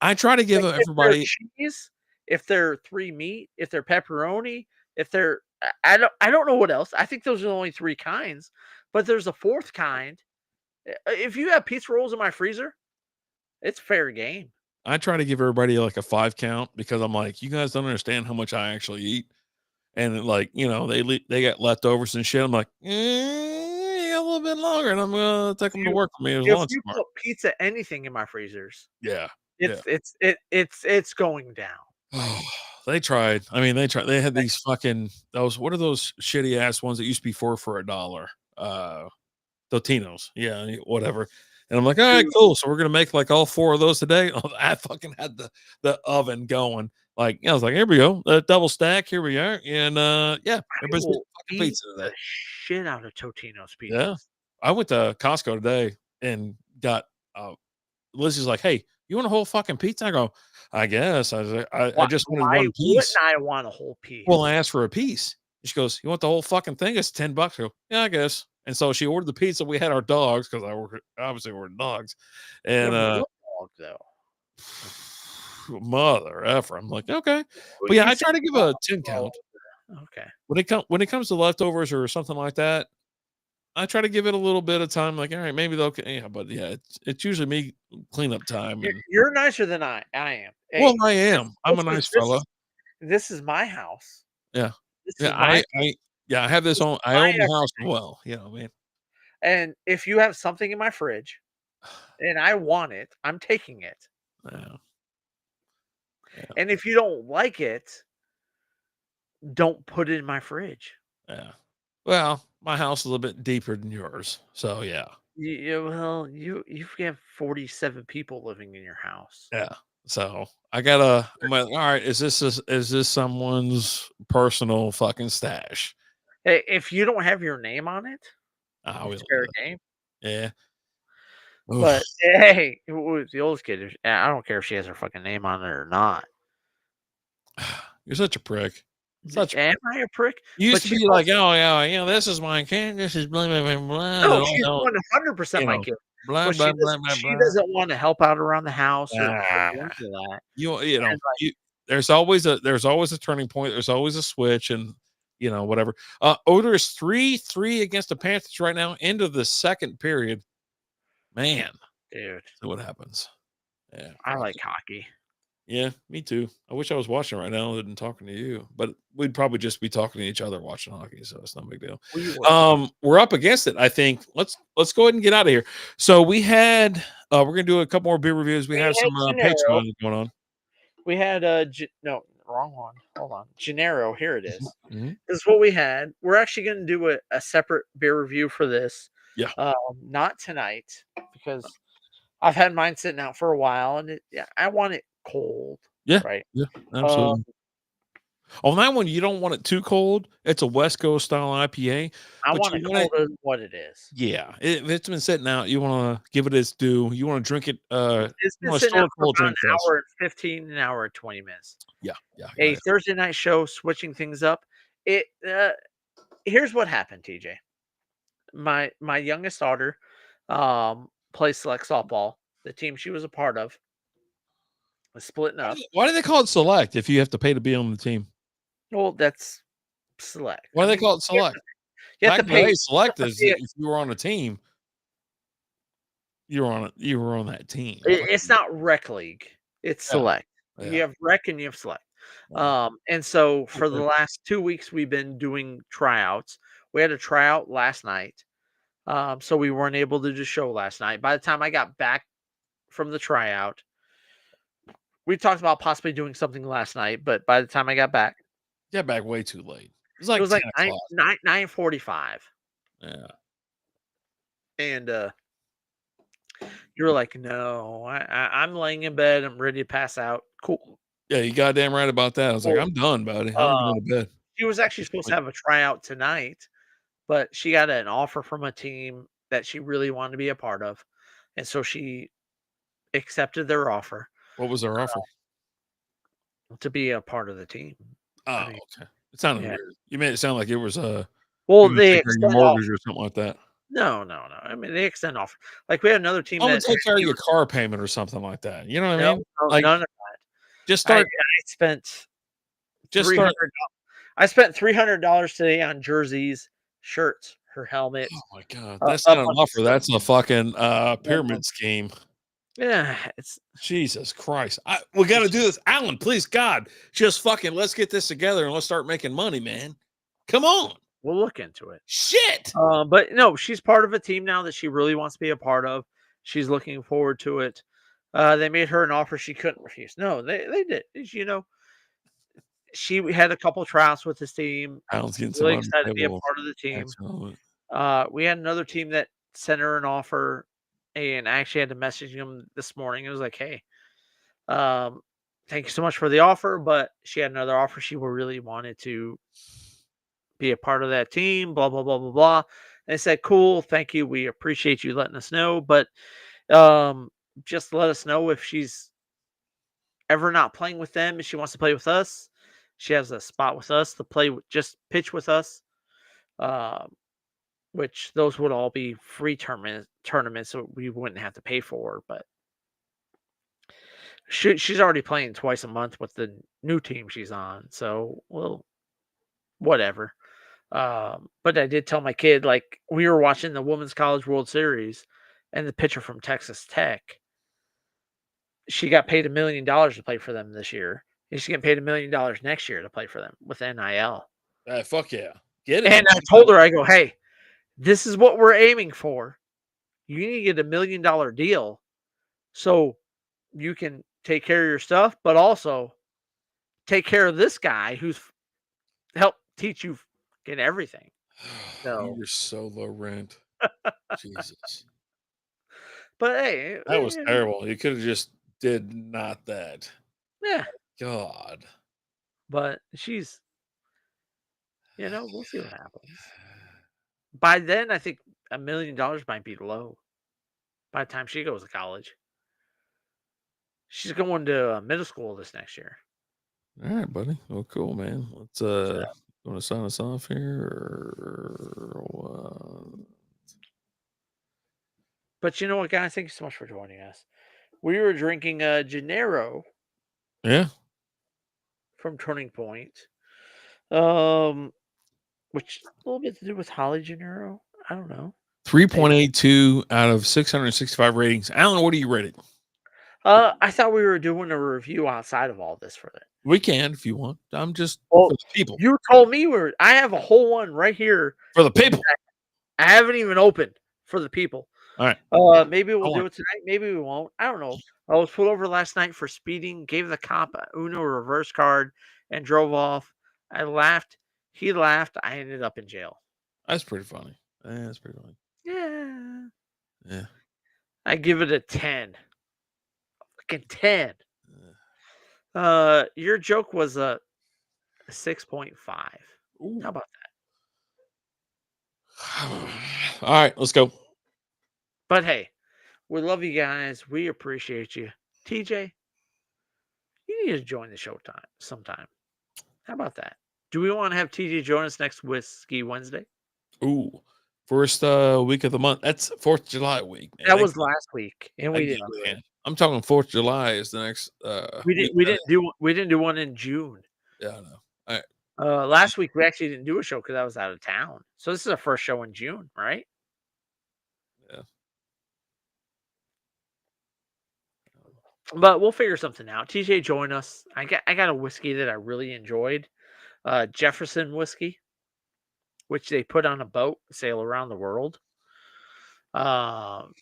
Speaker 2: I try to give
Speaker 1: Like, if they're
Speaker 2: everybody.
Speaker 1: cheese, if they're 3 meat, if they're pepperoni, if they're I don't know what else. I think those are the only 3 kinds, but there's a 4th kind. If you have pizza rolls in my freezer, it's fair game.
Speaker 2: I try to give everybody, like, a 5 count because I'm like, "You guys don't understand how much I actually eat." And then, like, they got leftovers and shit. I'm like, you got a little bit longer, and I'm gonna take
Speaker 1: If
Speaker 2: them to
Speaker 1: you
Speaker 2: work for me as
Speaker 1: if
Speaker 2: lunch
Speaker 1: you
Speaker 2: tomorrow.
Speaker 1: put pizza anything in my freezers,
Speaker 2: Yeah, yeah.
Speaker 1: it's going down. Like,
Speaker 2: Oh, they tried. I mean, they tried. They had these fucking those. What are those shitty ass ones that used to be 4 for $1? Totinos. Yeah, whatever. And I'm like, all right,
Speaker 1: dude,
Speaker 2: cool. So we're gonna make like all 4 of those today. Oh, I fucking had the oven going. Like, I was like, here we go, double stack. Here we are, and yeah,
Speaker 1: I
Speaker 2: everybody's getting
Speaker 1: will
Speaker 2: fucking
Speaker 1: eat
Speaker 2: pizza
Speaker 1: the
Speaker 2: today.
Speaker 1: shit out of Totino's
Speaker 2: Yeah,
Speaker 1: pizzas.
Speaker 2: I went to Costco today and got. Lizzie's like, hey, you want a whole fucking pizza? I go, I guess. I was like, I
Speaker 1: Why
Speaker 2: just wanted
Speaker 1: why
Speaker 2: one
Speaker 1: wouldn't
Speaker 2: piece.
Speaker 1: I want a whole
Speaker 2: Well, I
Speaker 1: piece?
Speaker 2: asked for a piece. She goes, "You want the whole fucking thing? It's $10." I go, "Yeah, I guess." And so she ordered the pizza. We had our dogs because obviously ordered dogs,
Speaker 1: Yeah,
Speaker 2: and
Speaker 1: but what dog though?
Speaker 2: mother effer. I'm like, okay,
Speaker 1: Well,
Speaker 2: but yeah,
Speaker 1: you
Speaker 2: I
Speaker 1: said
Speaker 2: try to give
Speaker 1: dog,
Speaker 2: a 10
Speaker 1: so
Speaker 2: count
Speaker 1: okay.
Speaker 2: when it comes to leftovers or something like that. I try to give it a little bit of time. Like, all right, maybe they'll, yeah, but yeah, it's usually me cleanup time, and
Speaker 1: You're nicer than I am.
Speaker 2: well,
Speaker 1: Hey,
Speaker 2: I
Speaker 1: this
Speaker 2: am. I'm a
Speaker 1: this is
Speaker 2: nice
Speaker 1: this
Speaker 2: fella.
Speaker 1: is this is my house.
Speaker 2: Yeah,
Speaker 1: This
Speaker 2: yeah.
Speaker 1: is my
Speaker 2: Yeah, I have this
Speaker 1: this
Speaker 2: own.
Speaker 1: is
Speaker 2: I
Speaker 1: my
Speaker 2: own the house
Speaker 1: effort,
Speaker 2: as well. You know, what I mean.
Speaker 1: and if you have something in my fridge and I want it, I'm taking it.
Speaker 2: Yeah, yeah,
Speaker 1: And if you don't like it, don't put it in my fridge.
Speaker 2: yeah. Well, my house is a little bit deeper than yours, so yeah,
Speaker 1: Well, you have 47 people living in your house.
Speaker 2: yeah. So I gotta. I'm like, all right. Is this someone's personal fucking stash?
Speaker 1: Hey, if you don't have your name on it,
Speaker 2: Ah, we
Speaker 1: it's
Speaker 2: don't do
Speaker 1: fair
Speaker 2: that.
Speaker 1: game.
Speaker 2: Yeah. Oof.
Speaker 1: But hey, with the oldest kid, I don't care if she has her fucking name on it or not.
Speaker 2: You're such a prick. Such a
Speaker 1: Am
Speaker 2: prick.
Speaker 1: I a prick?
Speaker 2: You used
Speaker 1: But
Speaker 2: to
Speaker 1: she's
Speaker 2: be like,
Speaker 1: also
Speaker 2: oh yeah, this is my kid. This is blah blah blah blah. And
Speaker 1: no,
Speaker 2: all
Speaker 1: she's
Speaker 2: that,
Speaker 1: 100%
Speaker 2: you
Speaker 1: my
Speaker 2: know,
Speaker 1: kid.
Speaker 2: blah
Speaker 1: But
Speaker 2: blah blah blah
Speaker 1: she
Speaker 2: blah.
Speaker 1: doesn't want to help out around the house or
Speaker 2: Ah,
Speaker 1: any of that.
Speaker 2: you know
Speaker 1: And like,
Speaker 2: you. There's always a turning point. There's always a switch, and whatever. Odor is 3-3 against the Panthers right now. End of the second period. Man,
Speaker 1: dude,
Speaker 2: see what happens. Yeah,
Speaker 1: I
Speaker 2: fuck
Speaker 1: like
Speaker 2: it.
Speaker 1: hockey.
Speaker 2: Yeah, me too. I wish I was watching right now and talking to you, but we'd probably just be talking to each other watching hockey, so it's no big deal.
Speaker 1: We would.
Speaker 2: We're up against it. I think let's go ahead and get out of here. So we had we're gonna do a couple more beer reviews. We
Speaker 1: We
Speaker 2: have
Speaker 1: had
Speaker 2: some
Speaker 1: Gennaro.
Speaker 2: Patreon going on.
Speaker 1: We had no, wrong one. Hold on. Gennaro, here it is.
Speaker 2: Mhm.
Speaker 1: This is what we had. We're actually going to do a separate beer review for this.
Speaker 2: Yeah,
Speaker 1: Not tonight because I've had mine sitting out for a while and yeah, I want it cold,
Speaker 2: yeah,
Speaker 1: right?
Speaker 2: yeah,
Speaker 1: Um,
Speaker 2: absolutely. On that one, you don't want it too cold. It's a West Coast style IPA,
Speaker 1: I
Speaker 2: but
Speaker 1: want
Speaker 2: you
Speaker 1: it
Speaker 2: want it.
Speaker 1: colder than what it is.
Speaker 2: Yeah, if it's been sitting out, you want to give it its due. You want to drink it.
Speaker 1: It's
Speaker 2: You
Speaker 1: been
Speaker 2: want to
Speaker 1: sitting
Speaker 2: store
Speaker 1: out
Speaker 2: it
Speaker 1: for
Speaker 2: cold,
Speaker 1: about
Speaker 2: drink
Speaker 1: an
Speaker 2: fresh.
Speaker 1: hour and 15, an hour and 20 minutes.
Speaker 2: Yeah, yeah, yeah,
Speaker 1: A
Speaker 2: yeah.
Speaker 1: Thursday night show, switching things up. It here's what happened, TJ. My youngest daughter plays select softball. The team she was a part of was splitting up.
Speaker 2: Why do they call it select if you have to pay to be on the team?
Speaker 1: Well, that's select.
Speaker 2: Why
Speaker 1: I
Speaker 2: do they
Speaker 1: mean,
Speaker 2: call it select?
Speaker 1: you have to
Speaker 2: Back in the
Speaker 1: pay.
Speaker 2: day,
Speaker 1: You
Speaker 2: select
Speaker 1: have to
Speaker 2: is
Speaker 1: pay
Speaker 2: if you were on a team, you were on that team.
Speaker 1: it's not rec league. It's
Speaker 2: Yeah,
Speaker 1: select.
Speaker 2: yeah.
Speaker 1: You have rec and you have select.
Speaker 2: Wow.
Speaker 1: And so for the
Speaker 2: Okay.
Speaker 1: last 2 weeks, we've been doing tryouts. We had a tryout last night. So we weren't able to do show last night. By the time I got back from the tryout, we talked about possibly doing something last night, but by the time I got back,
Speaker 2: Got back way too late. It was
Speaker 1: it
Speaker 2: like
Speaker 1: was like
Speaker 2: 10 o'clock.
Speaker 1: 9:45,
Speaker 2: Yeah.
Speaker 1: and you were like, "No, I'm laying in bed. I'm ready to pass out." Cool.
Speaker 2: Yeah, you goddamn right about that. I was like,
Speaker 1: Cool.
Speaker 2: I'm done, buddy. I need to
Speaker 1: Uh,
Speaker 2: go to bed
Speaker 1: she was
Speaker 2: at
Speaker 1: actually
Speaker 2: this
Speaker 1: supposed to
Speaker 2: point.
Speaker 1: have a tryout tonight, but she got an offer from a team that she really wanted to be a part of, and so she accepted their offer
Speaker 2: What was their offer?
Speaker 1: to be a part of the team. I
Speaker 2: Oh,
Speaker 1: mean,
Speaker 2: okay. It sounded
Speaker 1: yeah.
Speaker 2: weird. You made it sound like it was,
Speaker 1: Well,
Speaker 2: you gonna
Speaker 1: they
Speaker 2: take care of your
Speaker 1: extend off.
Speaker 2: mortgage or something like that.
Speaker 1: No, no, no. I mean, they extend off. Like we had another team
Speaker 2: I'm gonna
Speaker 1: that
Speaker 2: take care of your car payment or something like that. You know what I
Speaker 1: no,
Speaker 2: mean?
Speaker 1: no,
Speaker 2: Like,
Speaker 1: none of
Speaker 2: just
Speaker 1: I
Speaker 2: start
Speaker 1: spent
Speaker 2: just start.
Speaker 1: 300 I spent $300 today on jerseys, shirts, her helmet,
Speaker 2: Oh my god,
Speaker 1: a
Speaker 2: that's
Speaker 1: a
Speaker 2: not an
Speaker 1: bunch of
Speaker 2: offer.
Speaker 1: stuff.
Speaker 2: That's a fucking,
Speaker 1: Yeah,
Speaker 2: pyramid scheme.
Speaker 1: yeah,
Speaker 2: Jesus Christ. We gotta
Speaker 1: it's
Speaker 2: do this. Alan, please, God, just fucking let's get this together and let's start making money, man. Come on.
Speaker 1: we'll look into it.
Speaker 2: Shit.
Speaker 1: But no, she's part of a team now that she really wants to be a part of. She's looking forward to it. They made her an offer she couldn't refuse. No, they did. You know, she had a couple tryouts with this team.
Speaker 2: Alan's getting some
Speaker 1: Really excited to be a
Speaker 2: unpayable
Speaker 1: part of the team.
Speaker 2: tax on it.
Speaker 1: We had another team that sent her an offer, and I actually had to message him this morning. It was like, "Hey, um, thank you so much for the offer," but she had another offer. She really wanted to be a part of that team. Blah blah blah blah blah. And I said, "Cool, thank you. We appreciate you letting us know, but um, just let us know if she's ever not playing with them and she wants to play with us. She has a spot with us to play. Just pitch with us." Um, which those would all be free tournaments, so we wouldn't have to pay for. But she's already playing twice a month with the new team she's on, so well, whatever. But I did tell my kid, like, we were watching the Women's College World Series, and the pitcher from Texas Tech, she got paid $1 million to play for them this year. And she's getting paid $1 million next year to play for them with NIL.
Speaker 2: Fuck yeah. Get it.
Speaker 1: And I told her, I go, hey, this is what we're aiming for. You need to get $1 million deal so you can take care of your stuff, but also take care of this guy who's helped teach you get everything. So,
Speaker 2: You're so low rent. Jesus.
Speaker 1: but hey,
Speaker 2: That was terrible. You could have just did not that.
Speaker 1: yeah,
Speaker 2: God.
Speaker 1: but she's, we'll see what happens. By then, I think $1 million might be low. By the time she goes to college, she's going to middle school this next year.
Speaker 2: All right, buddy. Well, cool, man. Let's
Speaker 1: So,
Speaker 2: you want to sign us off here or what?
Speaker 1: but you know what, guys? Thank you so much for joining us. We were drinking Gennaro
Speaker 2: Yeah.
Speaker 1: from Turning Point. Um, which a little bit to do with Holly Gennaro. I don't know.
Speaker 2: 3.82 out of 665 ratings. Alan, what do you rate it?
Speaker 1: I thought we were doing a review outside of all this for it.
Speaker 2: We can if you want. I'm just
Speaker 1: Well,
Speaker 2: for the people.
Speaker 1: you told me I have a whole one right here.
Speaker 2: For the people.
Speaker 1: I haven't even opened for the people.
Speaker 2: All right.
Speaker 1: Maybe we'll do it tonight. Maybe we won't. I don't know. I was pulled over last night for speeding, gave the cop a Uno reverse card, and drove off. I laughed. He laughed. I ended up in jail.
Speaker 2: That's pretty funny. That's pretty funny.
Speaker 1: Yeah.
Speaker 2: Yeah.
Speaker 1: I give it a 10. Fucking 10. Your joke was 6.5.
Speaker 2: Ooh.
Speaker 1: How about
Speaker 2: All right, let's go.
Speaker 1: But hey, we love you guys. We appreciate you. TJ, you need to join the show time sometime. How about that? Do we want to have TJ join us next Whiskey Wednesday?
Speaker 2: Ooh, first week of the month. That's 4th of July week, man.
Speaker 1: That was last week, and
Speaker 2: I
Speaker 1: we
Speaker 2: get
Speaker 1: didn't
Speaker 2: out
Speaker 1: do
Speaker 2: of
Speaker 1: it.
Speaker 2: hand. I'm talking 4th of July is the next week.
Speaker 1: We didn't do one in June.
Speaker 2: Yeah, I know. All right.
Speaker 1: Last week we actually didn't do a show because I was out of town. So this is our first show in June, right?
Speaker 2: Yeah.
Speaker 1: But we'll figure something out. TJ, join us. I got a whiskey that I really enjoyed. Jefferson whiskey, which they put on a boat, sail around the world. Um,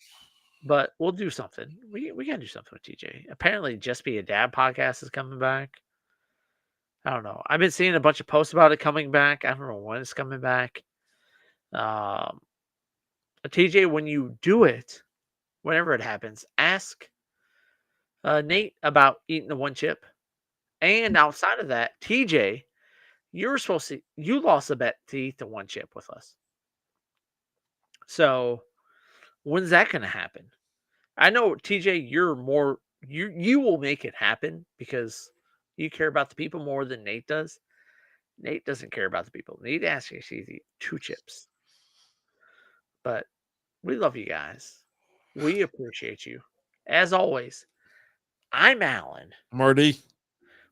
Speaker 1: but we'll do something. We gotta do something with TJ. Apparently, Just Be a Dad podcast is coming back. I don't know. I've been seeing a bunch of posts about it coming back. I don't know when it's coming back. Um, TJ, when you do it, whenever it happens, ask Nate about eating the one chip. And outside of that, TJ, you lost a bet to eat the one chip with us. So when's that going to happen? I know TJ, you will make it happen because you care about the people more than Nate does. Nate doesn't care about the people. Nate asks you to eat 2 chips. But we love you guys. We appreciate you. As always, I'm Alan.
Speaker 2: Marty.